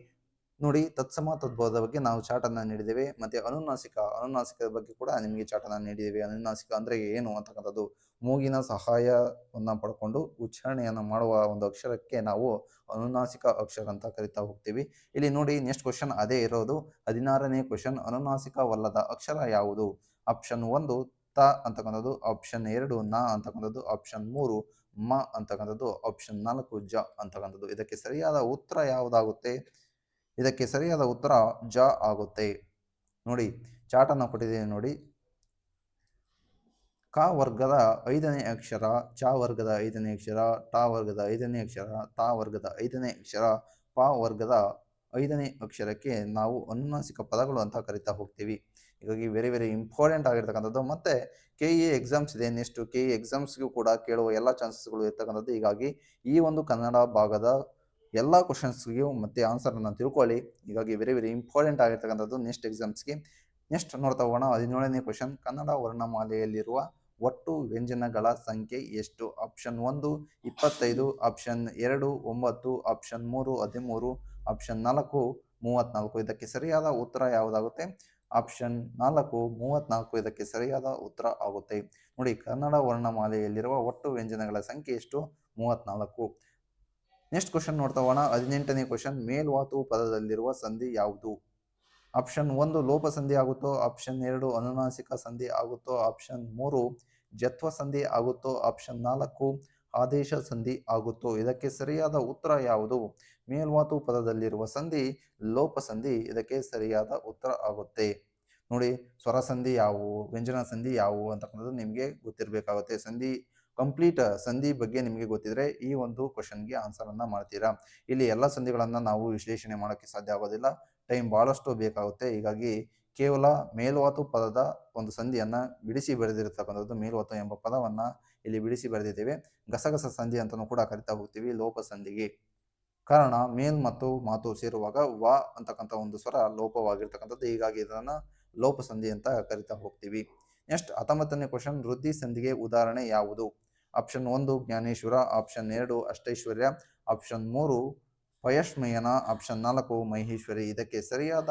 ನೋಡಿ, ತತ್ಸಮ ತದ್ಭವದ ಬಗ್ಗೆ ನಾವು ಚಾಟನ್ನು ನೀಡಿದ್ದೇವೆ. ಮತ್ತು ಅನುನಾಸಿಕದ ಬಗ್ಗೆ ಕೂಡ ನಿಮಗೆ ಚಾಟನ್ನು ನೀಡಿದ್ದೇವೆ. ಅನುನಾಸಿಕ ಅಂದರೆ ಏನು ಅಂತಕ್ಕಂಥದ್ದು, ಮೂಗಿನ ಸಹಾಯವನ್ನು ಪಡ್ಕೊಂಡು ಉಚ್ಚಾರಣೆಯನ್ನು ಮಾಡುವ ಒಂದು ಅಕ್ಷರಕ್ಕೆ ನಾವು ಅನುನಾಸಿಕ ಅಕ್ಷರ ಅಂತ ಕರಿತಾ ಹೋಗ್ತೀವಿ. ಇಲ್ಲಿ ನೋಡಿ, ನೆಕ್ಸ್ಟ್ ಕ್ವಶನ್ ಅದೇ ಇರೋದು. 16ನೇ ಕ್ವಶನ್, ಅನುನಾಸಿಕವಲ್ಲದ ಅಕ್ಷರ ಯಾವುದು? ಆಪ್ಷನ್ 1 ತ ಅಂತಕ್ಕಂಥದ್ದು, ಆಪ್ಷನ್ 2 ನ ಅಂತಕ್ಕಂಥದ್ದು, ಆಪ್ಷನ್ 3 ಮ ಅಂತಕ್ಕಂಥದ್ದು, ಆಪ್ಷನ್ 4 ಜ ಅಂತಕ್ಕಂಥದ್ದು. ಇದಕ್ಕೆ ಸರಿಯಾದ ಉತ್ತರ ಯಾವುದಾಗುತ್ತೆ? ಇದಕ್ಕೆ ಸರಿಯಾದ ಉತ್ತರ ಜ ಆಗುತ್ತೆ. ನೋಡಿ, ಚಾಟನ್ನು ಕೊಟ್ಟಿದ್ದೇನೆ ನೋಡಿ. ಕ ವರ್ಗದ 5ನೇ ಅಕ್ಷರ, ಚ ವರ್ಗದ 5ನೇ ಅಕ್ಷರ, ಟ ವರ್ಗದ 5ನೇ ಅಕ್ಷರ, ತ ವರ್ಗದ 5ನೇ ಅಕ್ಷರ, ಪ ವರ್ಗದ 5ನೇ ಅಕ್ಷರಕ್ಕೆ ನಾವು ಅನುನಾಸಿಕ ಪದಗಳು ಅಂತ ಕರಿತಾ ಹೋಗ್ತೀವಿ. ಹೀಗಾಗಿ ವೆರಿ ಇಂಪಾರ್ಟೆಂಟ್ ಆಗಿರ್ತಕ್ಕಂಥದ್ದು. ಮತ್ತು KE ಎಕ್ಸಾಮ್ಸ್ ಇದೆ. ನೆಕ್ಸ್ಟ್ KE ಎಕ್ಸಾಮ್ಸ್ಗೂ ಕೂಡ ಕೇಳುವ ಎಲ್ಲ ಚಾನ್ಸಸ್ಗಳು ಇರ್ತಕ್ಕಂಥದ್ದು. ಹೀಗಾಗಿ ಈ ಒಂದು ಕನ್ನಡ ಭಾಗದ ಎಲ್ಲ ಕ್ವಶನ್ಸ್ಗೂ ಮತ್ತು ಆನ್ಸರನ್ನು ತಿಳ್ಕೊಳ್ಳಿ. ಹೀಗಾಗಿ ವೆರಿ ಇಂಪಾರ್ಟೆಂಟ್ ಆಗಿರ್ತಕ್ಕಂಥದ್ದು ನೆಕ್ಸ್ಟ್ ಎಕ್ಸಾಮ್ಸ್ಗೆ. ನೆಕ್ಸ್ಟ್ ನೋಡ್ತಾ ಹೋಗೋಣ. 17ನೇ ಕ್ವಶನ್, ಕನ್ನಡ ವರ್ಣಮಾಲೆಯಲ್ಲಿರುವ ಒಟ್ಟು ವ್ಯಂಜನಗಳ ಸಂಖ್ಯೆ ಎಷ್ಟು? Option 1 25, option 2 9, option 3 13, option 4 34. ಇದಕ್ಕೆ ಸರಿಯಾದ ಉತ್ತರ ಯಾವುದಾಗುತ್ತೆ? ಆಪ್ಷನ್ 4 34 ಇದಕ್ಕೆ ಸರಿಯಾದ ಉತ್ತರ ಆಗುತ್ತೆ. ನೋಡಿ, ಕನ್ನಡ ವರ್ಣಮಾಲೆಯಲ್ಲಿರುವ ಒಟ್ಟು ವ್ಯಂಜನಗಳ ಸಂಖ್ಯೆ ಎಷ್ಟು? 34. ನೆಕ್ಸ್ಟ್ ಕ್ವಶನ್ ನೋಡ್ತಾ ಹೋಗೋಣ. 18ನೇ ಕ್ವಶನ್, ಮೇಲ್ವಾತು ಪದದಲ್ಲಿರುವ ಸಂಧಿ ಯಾವುದು? ಆಪ್ಷನ್ 1 ಲೋಪ ಸಂಧಿ ಆಗುತ್ತೋ, ಆಪ್ಷನ್ 2 ಅನುನಾಸಿಕ ಸಂಧಿ ಆಗುತ್ತೋ, ಆಪ್ಷನ್ 3 ಜತ್ವ ಸಂಧಿ ಆಗುತ್ತೋ, ಆಪ್ಷನ್ 4 ಆದೇಶ ಸಂಧಿ ಆಗುತ್ತೋ. ಇದಕ್ಕೆ ಸರಿಯಾದ ಉತ್ತರ ಯಾವುದು? ಮೇಲ್ವಾತು ಪದದಲ್ಲಿರುವ ಸಂಧಿ ಲೋಪ ಸಂಧಿ ಇದಕ್ಕೆ ಸರಿಯಾದ ಉತ್ತರ ಆಗುತ್ತೆ. ನೋಡಿ, ಸ್ವರ ಸಂಧಿ ಯಾವುವು, ವ್ಯಂಜನ ಸಂಧಿ ಯಾವುವು ಅಂತಕ್ಕಂಥದ್ದು ನಿಮಗೆ ಗೊತ್ತಿರಬೇಕಾಗುತ್ತೆ. ಸಂಧಿ ಕಂಪ್ಲೀಟ್ ಸಂಧಿ ಬಗ್ಗೆ ನಿಮಗೆ ಗೊತ್ತಿದ್ರೆ ಈ ಒಂದು ಕ್ವಶನ್ಗೆ ಆನ್ಸರನ್ನು ಮಾಡ್ತೀರಾ. ಇಲ್ಲಿ ಎಲ್ಲ ಸಂಧಿಗಳನ್ನು ನಾವು ವಿಶ್ಲೇಷಣೆ ಮಾಡೋಕ್ಕೆ ಸಾಧ್ಯ ಆಗೋದಿಲ್ಲ, ಟೈಮ್ ಭಾಳಷ್ಟು ಬೇಕಾಗುತ್ತೆ. ಹೀಗಾಗಿ ಕೇವಲ ಮೇಲ್ವಾತು ಪದದ ಒಂದು ಸಂಧಿಯನ್ನು ಬಿಡಿಸಿ ಬರೆದಿರತಕ್ಕಂಥದ್ದು, ಮೇಲ್ವಾತು ಎಂಬ ಪದವನ್ನು ಇಲ್ಲಿ ಬಿಡಿಸಿ ಬರೆದಿದ್ದೇವೆ. ಗಸಗಸ ಸಂಧಿ ಅಂತಲೂ ಕೂಡ ಕರಿತಾ ಹೋಗ್ತೀವಿ ಲೋಪ ಸಂಧಿಗೆ. ಕಾರಣ ಮೇಲ್ ಮತ್ತು ಮಾತು ಸೇರುವಾಗ ವ ಅಂತಕ್ಕಂಥ ಒಂದು ಸ್ವರ ಲೋಪವಾಗಿರ್ತಕ್ಕಂಥದ್ದು, ಹೀಗಾಗಿ ಇದನ್ನು ಲೋಪ ಸಂಧಿ ಅಂತ ಕರಿತಾ ಹೋಗ್ತೀವಿ. ನೆಕ್ಸ್ಟ್ 19ನೇ ಕ್ವಶನ್, ವೃದ್ಧಿ ಸಂಧಿಗೆ ಉದಾಹರಣೆ ಯಾವುದು? ಆಪ್ಷನ್ 1 ಜ್ಞಾನೇಶ್ವರ, ಆಪ್ಷನ್ 2 ಅಷ್ಟೈಶ್ವರ್ಯ, ಆಪ್ಷನ್ 3 ಪಯಸ್ಮಯನ, ಆಪ್ಷನ್ 4 ಮಹೇಶ್ವರಿ. ಇದಕ್ಕೆ ಸರಿಯಾದ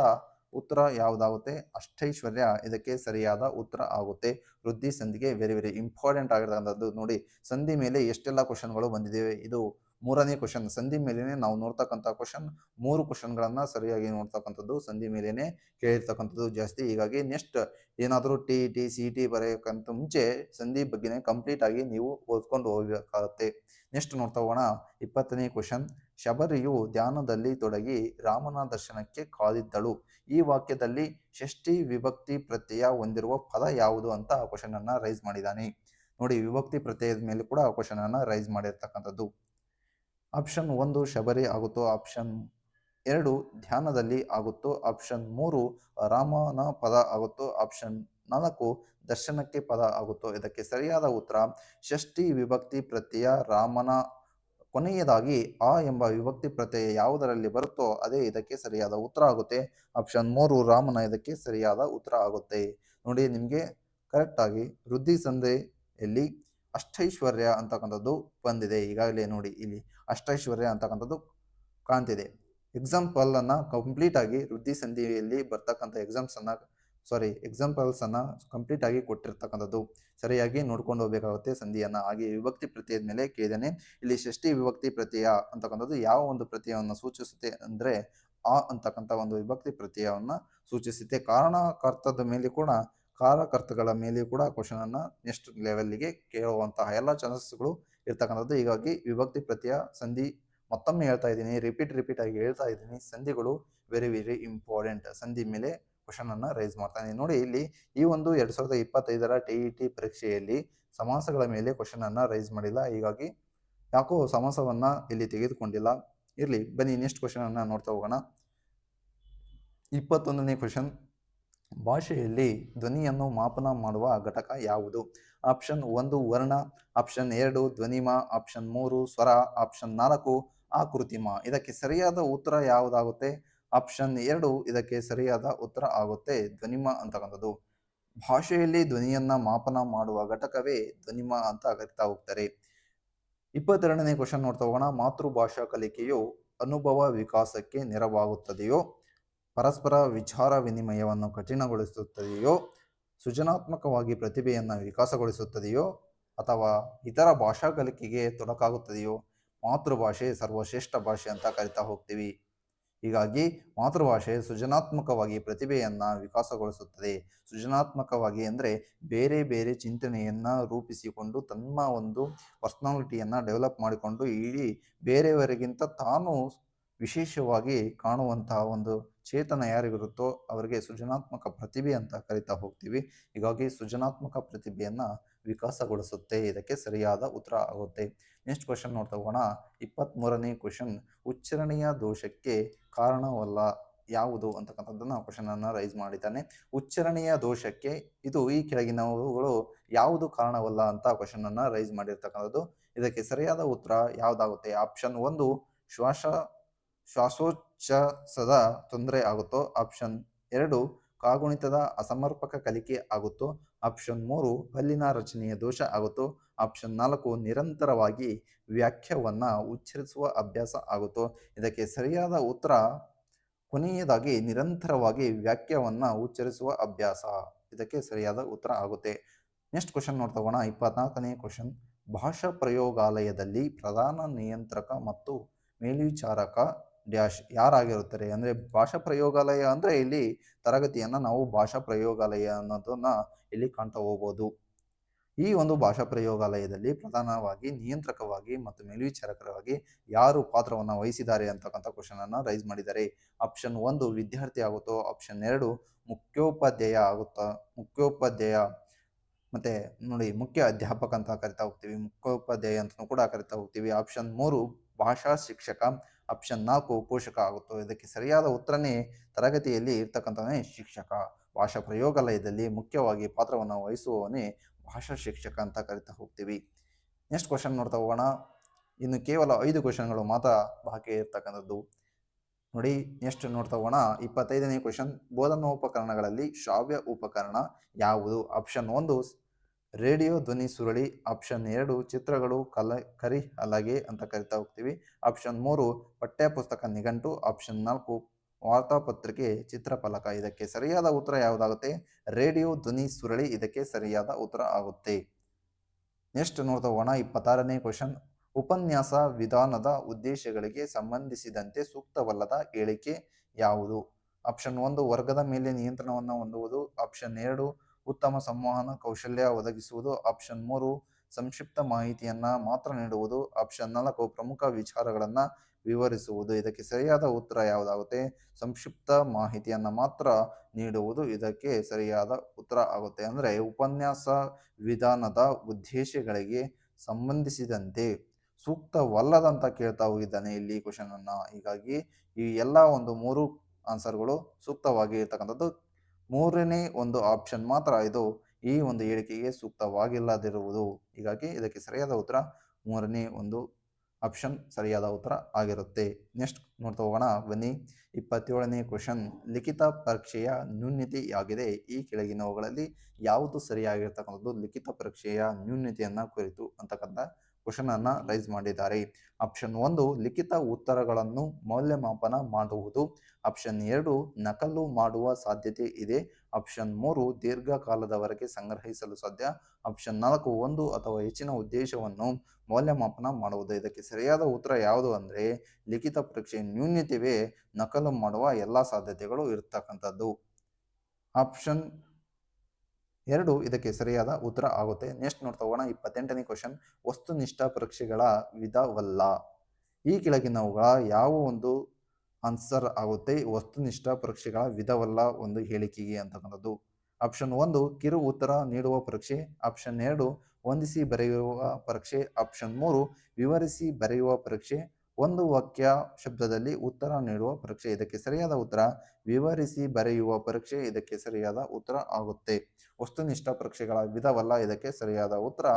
ಉತ್ತರ ಯಾವುದಾಗುತ್ತೆ? ಅಷ್ಟೈಶ್ವರ್ಯ ಇದಕ್ಕೆ ಸರಿಯಾದ ಉತ್ತರ ಆಗುತ್ತೆ. ವೃದ್ಧಿ ಸಂಧಿಗೆ ವೆರಿ ವೆರಿ ಇಂಪಾರ್ಟೆಂಟ್ ಆಗಿರ್ತಕ್ಕಂಥದ್ದು. ನೋಡಿ ಸಂಧಿ ಮೇಲೆ ಎಷ್ಟೆಲ್ಲ ಕ್ವಶನ್ಗಳು ಬಂದಿದ್ದೇವೆ. ಇದು 3ನೇ ಕ್ವಶನ್. ಸಂಧಿ ಮೇಲೇನೆ ನಾವು ನೋಡ್ತಕ್ಕಂಥ ಕ್ವಶನ್ 3 ಕ್ವಶನ್ಗಳನ್ನು ಸರಿಯಾಗಿ ನೋಡ್ತಕ್ಕಂಥದ್ದು, ಸಂಧಿ ಮೇಲೇನೆ ಕೇಳಿರ್ತಕ್ಕಂಥದ್ದು ಜಾಸ್ತಿ. ಹೀಗಾಗಿ ನೆಕ್ಸ್ಟ್ ಏನಾದರೂ TET CET ಬರೆಯೋಕ್ಕಂತ ಮುಂಚೆ ಸಂಧಿ ಬಗ್ಗೆನೇ ಕಂಪ್ಲೀಟ್ ಆಗಿ ನೀವು ಓದ್ಕೊಂಡು ಹೋಗಬೇಕಾಗುತ್ತೆ. ನೆಕ್ಸ್ಟ್ ನೋಡ್ತಾ ಹೋಗೋಣ 20ನೇ ಕ್ವಶನ್. ಶಬರಿಯು ಧ್ಯಾನದಲ್ಲಿ ತೊಡಗಿ ರಾಮನ ದರ್ಶನಕ್ಕೆ ಕಾದಿದ್ದಳು. ಈ ವಾಕ್ಯದಲ್ಲಿ ಷಷ್ಠಿ ವಿಭಕ್ತಿ ಪ್ರತ್ಯಯ ಹೊಂದಿರುವ ಪದ ಯಾವುದು ಅಂತ ಕ್ವಶನ್ ಅನ್ನ ರೈಸ್ ಮಾಡಿದ್ದಾನೆ. ನೋಡಿ ವಿಭಕ್ತಿ ಪ್ರತ್ಯಯದ ಮೇಲೆ ಕೂಡ ಕ್ವಶನ್ ಅನ್ನ ರೈಸ್ ಮಾಡಿರ್ತಕ್ಕಂಥದ್ದು. ಆಪ್ಷನ್ 1 ಶಬರಿ ಆಗುತ್ತೋ, ಆಪ್ಷನ್ 2 ಧ್ಯಾನದಲ್ಲಿ ಆಗುತ್ತೋ, ಆಪ್ಷನ್ 3 ರಾಮನ ಪದ ಆಗುತ್ತೋ, ಆಪ್ಷನ್ 4 ದರ್ಶನಕ್ಕೆ ಪದ ಆಗುತ್ತೋ. ಇದಕ್ಕೆ ಸರಿಯಾದ ಉತ್ತರ ಷಷ್ಠಿ ವಿಭಕ್ತಿ ಪ್ರತ್ಯಯ ರಾಮನ ಕೊನೆಯದಾಗಿ ಆ ಎಂಬ ವಿಭಕ್ತಿ ಪ್ರತ್ಯಯ ಯಾವುದರಲ್ಲಿ ಬರುತ್ತೋ ಅದೇ ಇದಕ್ಕೆ ಸರಿಯಾದ ಉತ್ತರ ಆಗುತ್ತೆ. ಆಪ್ಷನ್ 3 ರಾಮನ ಇದಕ್ಕೆ ಸರಿಯಾದ ಉತ್ತರ ಆಗುತ್ತೆ. ನೋಡಿ ನಿಮಗೆ ಕರೆಕ್ಟಾಗಿ ವೃದ್ಧಿ ಸಂಧಿಯಲ್ಲಿ ಅಷ್ಟೈಶ್ವರ್ಯ ಅಂತಕ್ಕಂಥದ್ದು ಬಂದಿದೆ. ಈಗಾಗಲೇ ನೋಡಿ ಇಲ್ಲಿ ಅಷ್ಟೈಶ್ವರ್ಯ ಅಂತಕ್ಕಂಥದ್ದು ಕಾಣ್ತಿದೆ. ಎಕ್ಸಾಂಪಲನ್ನು ಕಂಪ್ಲೀಟಾಗಿ ವೃದ್ಧಿ ಸಂಧಿಯಲ್ಲಿ ಬರ್ತಕ್ಕಂಥ ಎಕ್ಸಾಂಪಲ್ಸನ್ನು ಕಂಪ್ಲೀಟಾಗಿ ಕೊಟ್ಟಿರ್ತಕ್ಕಂಥದ್ದು, ಸರಿಯಾಗಿ ನೋಡ್ಕೊಂಡು ಹೋಗಬೇಕಾಗುತ್ತೆ ಸಂಧಿಯನ್ನು. ಹಾಗೆ ವಿಭಕ್ತಿ ಪ್ರತ್ಯಯದ ಮೇಲೆ ಕೇಳಿದ್ದೇನೆ. ಇಲ್ಲಿ ಷಷ್ಠಿ ವಿಭಕ್ತಿ ಪ್ರತ್ಯಯ ಅಂತಕ್ಕಂಥದ್ದು ಯಾವ ಒಂದು ಪ್ರತ್ಯಯವನ್ನು ಸೂಚಿಸುತ್ತೆ ಅಂದರೆ ಆ ಅಂತಕ್ಕಂಥ ಒಂದು ವಿಭಕ್ತಿ ಪ್ರತ್ಯಯವನ್ನು ಸೂಚಿಸುತ್ತೆ. ಕಾರಣಕರ್ತದ ಮೇಲೆ ಕೂಡ ಕಾರಕರ್ತಗಳ ಮೇಲೆ ಕೂಡ ಕ್ವಶನನ್ನು ನೆಕ್ಸ್ಟ್ ಲೆವೆಲ್ಗೆ ಕೇಳುವಂತಹ ಎಲ್ಲ ಚಾನ್ಸಸ್ಗಳು ಇರ್ತಕ್ಕಂಥದ್ದು. ಹೀಗಾಗಿ ವಿಭಕ್ತಿ ಪ್ರತ್ಯಯ ಸಂಧಿ ಮತ್ತೊಮ್ಮೆ ಹೇಳ್ತಾ ಇದ್ದೀನಿ, ರಿಪೀಟ್ ಆಗಿ ಹೇಳ್ತಾ ಇದ್ದೀನಿ, ಸಂಧಿಗಳು ವೆರಿ ವೆರಿ ಇಂಪಾರ್ಟೆಂಟ್. ಸಂಧಿ ಮೇಲೆ ಕ್ವಶನನ್ನು ರೈಸ್ ಮಾಡ್ತಾನೆ. ನೋಡಿ ಇಲ್ಲಿ ಈ ಒಂದು 2025ರ TET ಪರೀಕ್ಷೆಯಲ್ಲಿ ಸಮಾಸಗಳ ಮೇಲೆ ಕ್ವಶನನ್ನು ರೈಸ್ ಮಾಡಿಲ್ಲ. ಹೀಗಾಗಿ ಯಾಕೋ ಸಮಾಸವನ್ನು ಇಲ್ಲಿ ತೆಗೆದುಕೊಂಡಿಲ್ಲ. ಇರಲಿ ಬನ್ನಿ ನೆಕ್ಸ್ಟ್ ಕ್ವಶನನ್ನು ನೋಡ್ತಾ ಹೋಗೋಣ. 21ನೇ ಕ್ವಶನ್, ಭಾಷೆಯಲ್ಲಿ ಧ್ವನಿಯನ್ನು ಮಾಪನ ಮಾಡುವ ಘಟಕ ಯಾವುದು? ಆಪ್ಷನ್ 1 ವರ್ಣ, ಆಪ್ಷನ್ 2 ಧ್ವನಿಮ, ಆಪ್ಷನ್ 3 ಸ್ವರ, ಆಪ್ಷನ್ 4 ಆಕೃತಿಮ. ಇದಕ್ಕೆ ಸರಿಯಾದ ಉತ್ತರ ಯಾವುದಾಗುತ್ತೆ? ಆಪ್ಷನ್ 2 ಇದಕ್ಕೆ ಸರಿಯಾದ ಉತ್ತರ ಆಗುತ್ತೆ, ಧ್ವನಿಮ ಅಂತಕ್ಕಂಥದ್ದು. ಭಾಷೆಯಲ್ಲಿ ಧ್ವನಿಯನ್ನ ಮಾಪನ ಮಾಡುವ ಘಟಕವೇ ಧ್ವನಿಮ ಅಂತ ಕರಿತಾ ಹೋಗ್ತಾರೆ. 22ನೇ ಕ್ವಶನ್ ನೋಡ್ತಾ ಹೋಗೋಣ. ಮಾತೃಭಾಷಾ ಕಲಿಕೆಯು ಅನುಭವ ವಿಕಾಸಕ್ಕೆ ನೆರವಾಗುತ್ತದೆಯೋ, ಪರಸ್ಪರ ವಿಚಾರ ವಿನಿಮಯವನ್ನು ಕಠಿಣಗೊಳಿಸುತ್ತದೆಯೋ, ಸೃಜನಾತ್ಮಕವಾಗಿ ಪ್ರತಿಭೆಯನ್ನು ವಿಕಾಸಗೊಳಿಸುತ್ತದೆಯೋ ಅಥವಾ ಇತರ ಭಾಷಾ ಕಲಿಕೆಗೆ ತೊಡಕಾಗುತ್ತದೆಯೋ? ಮಾತೃಭಾಷೆ ಸರ್ವಶ್ರೇಷ್ಠ ಭಾಷೆ ಅಂತ ಕರಿತಾ ಹೋಗ್ತೀವಿ. ಹೀಗಾಗಿ ಮಾತೃಭಾಷೆ ಸೃಜನಾತ್ಮಕವಾಗಿ ಪ್ರತಿಭೆಯನ್ನು ವಿಕಾಸಗೊಳಿಸುತ್ತದೆ. ಸೃಜನಾತ್ಮಕವಾಗಿ ಅಂದರೆ ಬೇರೆ ಬೇರೆ ಚಿಂತನೆಯನ್ನು ರೂಪಿಸಿಕೊಂಡು ತನ್ನ ಒಂದು ಪರ್ಸನಾಲಿಟಿಯನ್ನು ಡೆವಲಪ್ ಮಾಡಿಕೊಂಡು ಇಡೀ ಬೇರೆಯವರಿಗಿಂತ ತಾನು ವಿಶೇಷವಾಗಿ ಕಾಣುವಂತಹ ಒಂದು ಚೇತನ ಯಾರಿಗಿರುತ್ತೋ ಅವರಿಗೆ ಸೃಜನಾತ್ಮಕ ಪ್ರತಿಭೆ ಅಂತ ಕರಿತಾ ಹೋಗ್ತೀವಿ. ಹೀಗಾಗಿ ಸೃಜನಾತ್ಮಕ ಪ್ರತಿಭೆಯನ್ನು ವಿಕಾಸಗೊಳಿಸುತ್ತೆ, ಇದಕ್ಕೆ ಸರಿಯಾದ ಉತ್ತರ ಆಗುತ್ತೆ. ನೆಕ್ಸ್ಟ್ ಕ್ವಶನ್ ನೋಡ್ತಾ ಹೋಗೋಣ. 23ನೇ ಕ್ವಶನ್, ಉಚ್ಚಾರಣೆಯ ದೋಷಕ್ಕೆ ಕಾರಣವಲ್ಲ ಯಾವುದು ಅಂತಕ್ಕಂಥದ್ದನ್ನು ಕ್ವಶನನ್ನು ರೈಸ್ ಮಾಡಿದ್ದಾನೆ. ಉಚ್ಚಾರಣೆಯ ದೋಷಕ್ಕೆ ಇದು ಈ ಕೆಳಗಿನವುಗಳು ಯಾವುದು ಕಾರಣವಲ್ಲ ಅಂತ ಕ್ವಶನನ್ನು ರೈಸ್ ಮಾಡಿರ್ತಕ್ಕಂಥದ್ದು. ಇದಕ್ಕೆ ಸರಿಯಾದ ಉತ್ತರ ಯಾವುದಾಗುತ್ತೆ? ಆಪ್ಷನ್ 1 ಶ್ವಾಸೋಚ್ಛ್ವಾಸದ ತೊಂದರೆ ಆಗುತ್ತೋ, ಆಪ್ಷನ್ 2 ಕಾಗುಣಿತದ ಅಸಮರ್ಪಕ ಕಲಿಕೆ ಆಗುತ್ತೋ, ಆಪ್ಷನ್ 3 ಹಲ್ಲಿನ ರಚನೆಯ ದೋಷ ಆಗುತ್ತೋ, ಆಪ್ಷನ್ 4 ನಿರಂತರವಾಗಿ ವಾಕ್ಯವನ್ನು ಉಚ್ಚರಿಸುವ ಅಭ್ಯಾಸ ಆಗುತ್ತೋ. ಇದಕ್ಕೆ ಸರಿಯಾದ ಉತ್ತರ ಕೊನೆಯದಾಗಿ ನಿರಂತರವಾಗಿ ವಾಕ್ಯವನ್ನು ಉಚ್ಚರಿಸುವ ಅಭ್ಯಾಸ, ಇದಕ್ಕೆ ಸರಿಯಾದ ಉತ್ತರ ಆಗುತ್ತೆ. ನೆಕ್ಸ್ಟ್ ಕ್ವಶನ್ ನೋಡ್ತಾ ಹೋಗೋಣ. 24ನೇ ಕ್ವಶನ್, ಭಾಷಾ ಪ್ರಯೋಗಾಲಯದಲ್ಲಿ ಪ್ರಧಾನ ನಿಯಂತ್ರಕ ಮತ್ತು ಮೇಲ್ವಿಚಾರಕ ಡ್ಯಾಶ್ ಯಾರಾಗಿರುತ್ತಾರೆ? ಅಂದರೆ ಭಾಷಾ ಪ್ರಯೋಗಾಲಯ ಅಂದರೆ ಇಲ್ಲಿ ತರಗತಿಯನ್ನು ನಾವು ಭಾಷಾ ಪ್ರಯೋಗಾಲಯ ಅನ್ನೋದನ್ನ ಇಲ್ಲಿ ಕಾಣ್ತಾ ಹೋಗ್ಬೋದು. ಈ ಒಂದು ಭಾಷಾ ಪ್ರಯೋಗಾಲಯದಲ್ಲಿ ಪ್ರಧಾನವಾಗಿ ನಿಯಂತ್ರಕವಾಗಿ ಮತ್ತು ಮೇಲ್ವಿಚಾರಕರಾಗಿ ಯಾರು ಪಾತ್ರವನ್ನು ವಹಿಸಿದ್ದಾರೆ ಅಂತಕ್ಕಂಥ ಕ್ವಶನನ್ನು ರೈಸ್ ಮಾಡಿದ್ದಾರೆ. ಆಪ್ಷನ್ 1 ವಿದ್ಯಾರ್ಥಿ ಆಗುತ್ತೋ, ಆಪ್ಷನ್ 2 ಮುಖ್ಯೋಪಾಧ್ಯಾಯ ಆಗುತ್ತಾ, ಮತ್ತು ನೋಡಿ ಮುಖ್ಯ ಅಧ್ಯಾಪಕ ಅಂತ ಕರಿತಾ ಹೋಗ್ತೀವಿ, ಮುಖ್ಯೋಪಾಧ್ಯಾಯ ಅಂತಲೂ ಕೂಡ ಕರಿತಾ ಹೋಗ್ತೀವಿ. ಆಪ್ಷನ್ 3 ಭಾಷಾ ಶಿಕ್ಷಕ. ಆಪ್ಷನ್ 4 ಪೋಷಕ ಆಗುತ್ತೋ. ಇದಕ್ಕೆ ಸರಿಯಾದ ಉತ್ತರನೇ ತರಗತಿಯಲ್ಲಿ ಇರ್ತಕ್ಕಂಥವನೇ ಶಿಕ್ಷಕ. ಭಾಷಾ ಪ್ರಯೋಗಾಲಯದಲ್ಲಿ ಮುಖ್ಯವಾಗಿ ಪಾತ್ರವನ್ನು ವಹಿಸುವವನೇ ಭಾಷಾ ಶಿಕ್ಷಕ ಅಂತ ಕರಿತಾ ಹೋಗ್ತೀವಿ. ನೆಕ್ಸ್ಟ್ ಕ್ವಶನ್ ನೋಡ್ತಾ ಹೋಗೋಣ. ಇನ್ನು ಕೇವಲ 5 ಕ್ವಶನ್ಗಳು ಮಾತ್ರ ಬಾಕಿ ಇರ್ತಕ್ಕಂಥದ್ದು. ನೋಡಿ ನೆಕ್ಸ್ಟ್ ನೋಡ್ತಾ ಹೋಗೋಣ. 25ನೇ ಕ್ವಶನ್, ಬೋಧನೋಪಕರಣಗಳಲ್ಲಿ ಶ್ರಾವ್ಯ ಉಪಕರಣ ಯಾವುದು? ಆಪ್ಷನ್ 1 ರೇಡಿಯೋ ಧ್ವನಿ ಸುರುಳಿ. ಆಪ್ಷನ್ 2 ಚಿತ್ರಗಳು ಕರಿ ಹಲಗೆ ಅಂತ ಕರಿತಾ ಹೋಗ್ತೀವಿ. ಆಪ್ಷನ್ 3 ಪಠ್ಯಪುಸ್ತಕ ನಿಘಂಟು. ಆಪ್ಷನ್ 4 ವಾರ್ತಾಪತ್ರಿಕೆ ಚಿತ್ರಫಲಕ. ಇದಕ್ಕೆ ಸರಿಯಾದ ಉತ್ತರ ಯಾವುದಾಗುತ್ತೆ? ರೇಡಿಯೋ ಧ್ವನಿ ಸುರುಳಿ ಇದಕ್ಕೆ ಸರಿಯಾದ ಉತ್ತರ ಆಗುತ್ತೆ. ನೆಕ್ಸ್ಟ್ ನೋಡ್ತಾ ಹೋಗೋಣ. 26ನೇ ಕ್ವಶನ್, ಉಪನ್ಯಾಸ ವಿಧಾನದ ಉದ್ದೇಶಗಳಿಗೆ ಸಂಬಂಧಿಸಿದಂತೆ ಸೂಕ್ತವಲ್ಲದ ಹೇಳಿಕೆ ಯಾವುದು? ಆಪ್ಷನ್ 1 ವರ್ಗದ ಮೇಲೆ ನಿಯಂತ್ರಣವನ್ನು ಹೊಂದುವುದು. ಆಪ್ಷನ್ 2 ಉತ್ತಮ ಸಂವಹನ ಕೌಶಲ್ಯ ಒದಗಿಸುವುದು. ಆಪ್ಷನ್ 3 ಸಂಕ್ಷಿಪ್ತ ಮಾಹಿತಿಯನ್ನ ಮಾತ್ರ ನೀಡುವುದು. ಆಪ್ಷನ್ 4 ಪ್ರಮುಖ ವಿಚಾರಗಳನ್ನು ವಿವರಿಸುವುದು. ಇದಕ್ಕೆ ಸರಿಯಾದ ಉತ್ತರ ಯಾವುದಾಗುತ್ತೆ? ಸಂಕ್ಷಿಪ್ತ ಮಾಹಿತಿಯನ್ನ ಮಾತ್ರ ನೀಡುವುದು ಇದಕ್ಕೆ ಸರಿಯಾದ ಉತ್ತರ ಆಗುತ್ತೆ. ಅಂದರೆ ಉಪನ್ಯಾಸ ವಿಧಾನದ ಉದ್ದೇಶಗಳಿಗೆ ಸಂಬಂಧಿಸಿದಂತೆ ಸೂಕ್ತವಲ್ಲದಂತ ಕೇಳ್ತಾ ಹೋಗಿದ್ದಾನೆ ಇಲ್ಲಿ ಕ್ವಶನ್ ಅನ್ನ. ಹೀಗಾಗಿ ಈ ಎಲ್ಲ ಒಂದು 3 ಆನ್ಸರ್ಗಳು ಸೂಕ್ತವಾಗಿ ಇರ್ತಕ್ಕಂಥದ್ದು. 3ನೇ ಒಂದು ಆಪ್ಷನ್ ಮಾತ್ರ ಇದು ಈ ಒಂದು ಹೇಳಿಕೆಗೆ ಸೂಕ್ತವಾಗಿಲ್ಲದಿರುವುದು. ಹೀಗಾಗಿ ಇದಕ್ಕೆ ಸರಿಯಾದ ಉತ್ತರ 3ನೇ ಒಂದು ಆಪ್ಷನ್ ಸರಿಯಾದ ಉತ್ತರ ಆಗಿರುತ್ತೆ. ನೆಕ್ಸ್ಟ್ ನೋಡ್ತಾ ಹೋಗೋಣ ಬನ್ನಿ. 27ನೇ ಕ್ವಶನ್, ಲಿಖಿತ ಪರೀಕ್ಷೆಯ ನ್ಯೂನತೆಯಾಗಿದೆ. ಈ ಕೆಳಗಿನವುಗಳಲ್ಲಿ ಯಾವುದು ಸರಿಯಾಗಿರ್ತಕ್ಕಂಥದ್ದು? ಲಿಖಿತ ಪರೀಕ್ಷೆಯ ನ್ಯೂನತೆಯನ್ನ ಕುರಿತು ಅಂತಕ್ಕಂಥ ಕ್ವಶನ್ ಅನ್ನ ರೈಸ್ ಮಾಡಿದ್ದಾರೆ. ಆಪ್ಷನ್ 1 ಲಿಖಿತ ಉತ್ತರಗಳನ್ನು ಮೌಲ್ಯಮಾಪನ ಮಾಡುವುದು. ಆಪ್ಷನ್ 2 ನಕಲು ಮಾಡುವ ಸಾಧ್ಯತೆ ಇದೆ. ಆಪ್ಷನ್ 3 ದೀರ್ಘಕಾಲದವರೆಗೆ ಸಂಗ್ರಹಿಸಲು ಸಾಧ್ಯ. ಆಪ್ಷನ್ 4 ಒಂದು ಅಥವಾ ಹೆಚ್ಚಿನ ಉದ್ದೇಶವನ್ನು ಮೌಲ್ಯಮಾಪನ ಮಾಡುವುದು. ಇದಕ್ಕೆ ಸರಿಯಾದ ಉತ್ತರ ಯಾವುದು ಅಂದರೆ ಲಿಖಿತ ಪರೀಕ್ಷೆ ನ್ಯೂನತೆವೇ ನಕಲು ಮಾಡುವ ಎಲ್ಲ ಸಾಧ್ಯತೆಗಳು ಇರ್ತಕ್ಕಂಥದ್ದು. ಆಪ್ಷನ್ 2 ಇದಕ್ಕೆ ಸರಿಯಾದ ಉತ್ತರ ಆಗುತ್ತೆ. ನೆಕ್ಸ್ಟ್ ನೋಡ್ತಾ ಹೋಗೋಣ. 28ನೇ ಕ್ವಶನ್, ವಸ್ತುನಿಷ್ಠ ಪರೀಕ್ಷೆಗಳ ವಿಧವಲ್ಲ. ಈ ಕೆಳಗಿನವುಗಳ ಯಾವ ಒಂದು ಆನ್ಸರ್ ಆಗುತ್ತೆ ವಸ್ತುನಿಷ್ಠ ಪರೀಕ್ಷೆಗಳ ವಿಧವಲ್ಲ ಒಂದು ಹೇಳಿಕೆಗೆ ಅಂತಕ್ಕಂಥದ್ದು? ಆಪ್ಷನ್ 1 ಕಿರು ಉತ್ತರ ನೀಡುವ ಪರೀಕ್ಷೆ. ಆಪ್ಷನ್ 2 ಹೊಂದಿಸಿ ಬರೆಯುವ ಪರೀಕ್ಷೆ. ಆಪ್ಷನ್ 3 ವಿವರಿಸಿ ಬರೆಯುವ ಪರೀಕ್ಷೆ. ಒಂದು ವಾಕ್ಯ ಶಬ್ದದಲ್ಲಿ ಉತ್ತರ ನೀಡುವ ಪರೀಕ್ಷೆ. ಇದಕ್ಕೆ ಸರಿಯಾದ ಉತ್ತರ ವಿವರಿಸಿ ಬರೆಯುವ ಪರೀಕ್ಷೆ ಇದಕ್ಕೆ ಸರಿಯಾದ ಉತ್ತರ ಆಗುತ್ತೆ. ವಸ್ತುನಿಷ್ಠ ಪರೀಕ್ಷೆಗಳ ವಿಧವಲ್ಲ ಇದಕ್ಕೆ ಸರಿಯಾದ ಉತ್ತರ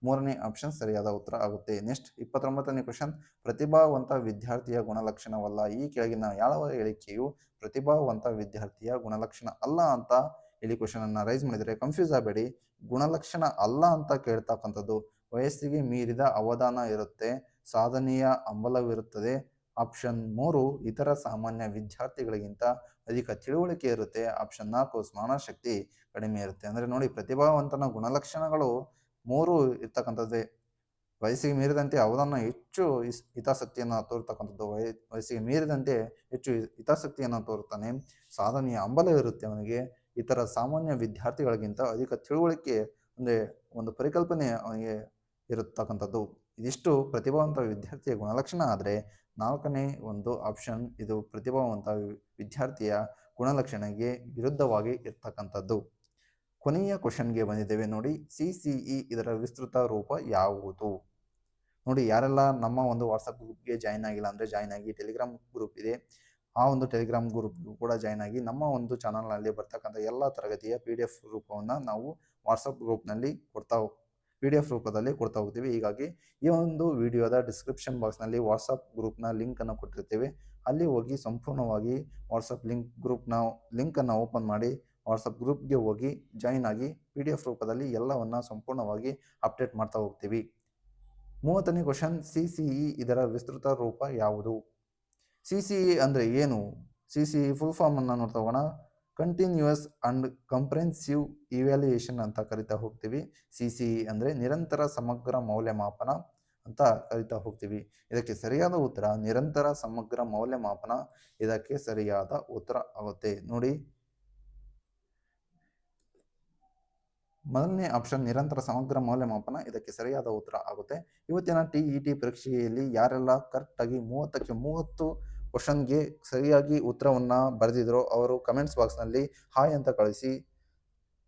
3ನೇ ಆಪ್ಷನ್ ಸರಿಯಾದ ಉತ್ತರ ಆಗುತ್ತೆ. ನೆಕ್ಸ್ಟ್ 29ನೇ ಕ್ವಶನ್, ಪ್ರತಿಭಾವಂತ ವಿದ್ಯಾರ್ಥಿಯ ಗುಣಲಕ್ಷಣವಲ್ಲ. ಈ ಕೆಳಗಿನ ಯಾವ ಹೇಳಿಕೆಯು ಪ್ರತಿಭಾವಂತ ವಿದ್ಯಾರ್ಥಿಯ ಗುಣಲಕ್ಷಣ ಅಲ್ಲ ಅಂತ ಹೇಳಿ ಕ್ವಶನ್ ಅನ್ನ ರೈಸ್ ಮಾಡಿದರೆ ಕನ್ಫ್ಯೂಸ್ ಆಗಬೇಡಿ. ಗುಣಲಕ್ಷಣ ಅಲ್ಲ ಅಂತ ಕೇಳ್ತಕ್ಕಂಥದ್ದು ವಯಸ್ಸಿಗೆ ಮೀರಿದ ಅವಧಾನ ಇರುತ್ತೆ, ಸಾಧನೆಯ ಹಂಬಲವಿರುತ್ತದೆ. ಆಪ್ಷನ್ 3 ಇತರ ಸಾಮಾನ್ಯ ವಿದ್ಯಾರ್ಥಿಗಳಿಗಿಂತ ಅಧಿಕ ತಿಳುವಳಿಕೆ ಇರುತ್ತೆ. ಆಪ್ಷನ್ 4 ಸ್ಮರಣ ಶಕ್ತಿ ಕಡಿಮೆ ಇರುತ್ತೆ. ಅಂದರೆ ನೋಡಿ ಪ್ರತಿಭಾವಂತನ ಗುಣಲಕ್ಷಣಗಳು 3 ಇರ್ತಕ್ಕಂಥದ್ದೇ. ವಯಸ್ಸಿಗೆ ಮೀರಿದಂತೆ ಅವಧಾನ ಹೆಚ್ಚು ಹಿತಾಸಕ್ತಿಯನ್ನು ತೋರ್ತಕ್ಕಂಥದ್ದು, ವಯಸ್ಸಿಗೆ ಮೀರಿದಂತೆ ಹೆಚ್ಚು ಹಿತಾಸಕ್ತಿಯನ್ನು ತೋರುತ್ತಾನೆ, ಸಾಧನೆಯ ಹಂಬಲ ಇರುತ್ತೆ ಅವನಿಗೆ, ಇತರ ಸಾಮಾನ್ಯ ವಿದ್ಯಾರ್ಥಿಗಳಿಗಿಂತ ಅಧಿಕ ತಿಳುವಳಿಕೆ ಅಂದರೆ ಒಂದು ಪರಿಕಲ್ಪನೆ ಅವನಿಗೆ ಇರತಕ್ಕಂಥದ್ದು. ಇದಿಷ್ಟು ಪ್ರತಿಭಾವಂತ ವಿದ್ಯಾರ್ಥಿಯ ಗುಣಲಕ್ಷಣ. ಆದರೆ 4ನೇ ಒಂದು ಆಪ್ಷನ್ ಇದು ಪ್ರತಿಭಾವಂತ ವಿದ್ಯಾರ್ಥಿಯ ಗುಣಲಕ್ಷಣಕ್ಕೆ ವಿರುದ್ಧವಾಗಿ ಇರ್ತಕ್ಕಂಥದ್ದು. ಕೊನೆಯ ಕ್ವಶನ್ಗೆ ಬಂದಿದ್ದೇವೆ ನೋಡಿ. CCE ಇದರ ವಿಸ್ತೃತ ರೂಪ ಯಾವುದು? ನೋಡಿ ಯಾರೆಲ್ಲ ನಮ್ಮ ಒಂದು ವಾಟ್ಸಪ್ ಗ್ರೂಪ್ಗೆ ಜಾಯ್ನ್ ಆಗಿಲ್ಲ ಅಂದರೆ ಜಾಯ್ನ್ ಆಗಿ. ಟೆಲಿಗ್ರಾಮ್ ಗ್ರೂಪ್ ಇದೆ, ಆ ಒಂದು ಟೆಲಿಗ್ರಾಮ್ ಗ್ರೂಪ್ಗೂ ಕೂಡ ಜಾಯ್ನ್ ಆಗಿ. ನಮ್ಮ ಒಂದು ಚಾನಲ್ನಲ್ಲಿ ಬರ್ತಕ್ಕಂಥ ಎಲ್ಲ ತರಗತಿಯ PDF ರೂಪವನ್ನು ನಾವು ವಾಟ್ಸಪ್ ಗ್ರೂಪ್ನಲ್ಲಿ PDF ರೂಪದಲ್ಲಿ ಕೊಡ್ತಾ ಹೋಗ್ತೀವಿ. ಹೀಗಾಗಿ ಈ ಒಂದು ವಿಡಿಯೋದ ಡಿಸ್ಕ್ರಿಪ್ಷನ್ ಬಾಕ್ಸ್ನಲ್ಲಿ ವಾಟ್ಸಪ್ ಗ್ರೂಪ್ನ ಲಿಂಕನ್ನು ಕೊಟ್ಟಿರ್ತೀವಿ. ಅಲ್ಲಿ ಹೋಗಿ ಸಂಪೂರ್ಣವಾಗಿ ವಾಟ್ಸಪ್ ಗ್ರೂಪ್ನ ಲಿಂಕನ್ನು ಓಪನ್ ಮಾಡಿ ವಾಟ್ಸಪ್ ಗ್ರೂಪ್ಗೆ ಹೋಗಿ ಜಾಯಿನ್ ಆಗಿ PDF ರೂಪದಲ್ಲಿ ಎಲ್ಲವನ್ನು ಸಂಪೂರ್ಣವಾಗಿ ಅಪ್ಡೇಟ್ ಮಾಡ್ತಾ ಹೋಗ್ತೀವಿ. 30ನೇ ಕ್ವಶನ್, CCE ಇದರ ವಿಸ್ತೃತ ರೂಪ ಯಾವುದು? CCE ಅಂದರೆ ಏನು? CCE ಫುಲ್ ಫಾರ್ಮ್ ಅನ್ನು ನೋಡ್ತಾ ಹೋಗೋಣ. ಕಂಟಿನ್ಯೂಯಸ್ ಅಂಡ್ ಕಂಪ್ರೆನ್ಸಿವ್ ಇವ್ಯಾಲ್ಯೂಯೇಷನ್ ಅಂತ ಕರಿತಾ ಹೋಗ್ತೀವಿ. CCE ಅಂದರೆ ನಿರಂತರ ಸಮಗ್ರ ಮೌಲ್ಯಮಾಪನ ಅಂತ ಕರಿತಾ ಹೋಗ್ತೀವಿ. ಇದಕ್ಕೆ ಸರಿಯಾದ ಉತ್ತರ ನಿರಂತರ ಸಮಗ್ರ ಮೌಲ್ಯಮಾಪನ ಇದಕ್ಕೆ ಸರಿಯಾದ ಉತ್ತರ ಆಗುತ್ತೆ. ನೋಡಿ ಮೊದಲನೇ ಆಪ್ಷನ್ ನಿರಂತರ ಸಮಗ್ರ ಮೌಲ್ಯಮಾಪನ ಇದಕ್ಕೆ ಸರಿಯಾದ ಉತ್ತರ ಆಗುತ್ತೆ. ಇವತ್ತಿನ TET ಪರೀಕ್ಷೆಯಲ್ಲಿ ಯಾರೆಲ್ಲ ಕರೆಕ್ಟಾಗಿ 30ಕ್ಕೆ 30 ಕ್ವಶನ್ಗೆ ಸರಿಯಾಗಿ ಉತ್ತರವನ್ನು ಬರೆದಿದ್ರೋ ಅವರು ಕಮೆಂಟ್ಸ್ ಬಾಕ್ಸ್ನಲ್ಲಿ ಹಾಯ್ ಅಂತ ಕಳಿಸಿ.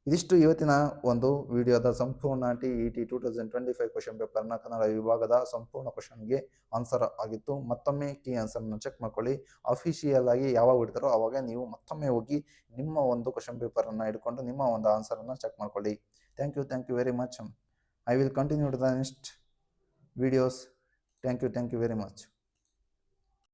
ಇದಿಷ್ಟು ಇವತ್ತಿನ ಒಂದು ವಿಡಿಯೋದ ಸಂಪೂರ್ಣ TET 2025 ಕ್ವಶನ್ ಪೇಪರ್ನ ಕನ್ನಡ ವಿಭಾಗದ ಸಂಪೂರ್ಣ ಕ್ವಶನ್ಗೆ ಆನ್ಸರ್ ಆಗಿತ್ತು. ಮತ್ತೊಮ್ಮೆ ಕೀ ಆನ್ಸರ್ನ ಚೆಕ್ ಮಾಡ್ಕೊಳ್ಳಿ. ಅಫಿಷಿಯಲ್ ಆಗಿ ಯಾವಾಗ ಬಿಡ್ತಾರೋ ಅವಾಗ ನೀವು ಮತ್ತೊಮ್ಮೆ ಹೋಗಿ ನಿಮ್ಮ ಒಂದು ಕ್ವಶನ್ ಪೇಪರನ್ನು ಹಿಡ್ಕೊಂಡು ನಿಮ್ಮ ಒಂದು ಆನ್ಸರನ್ನು ಚೆಕ್ ಮಾಡ್ಕೊಳ್ಳಿ. Thank you very much. I will continue to the next videos. Thank you very much.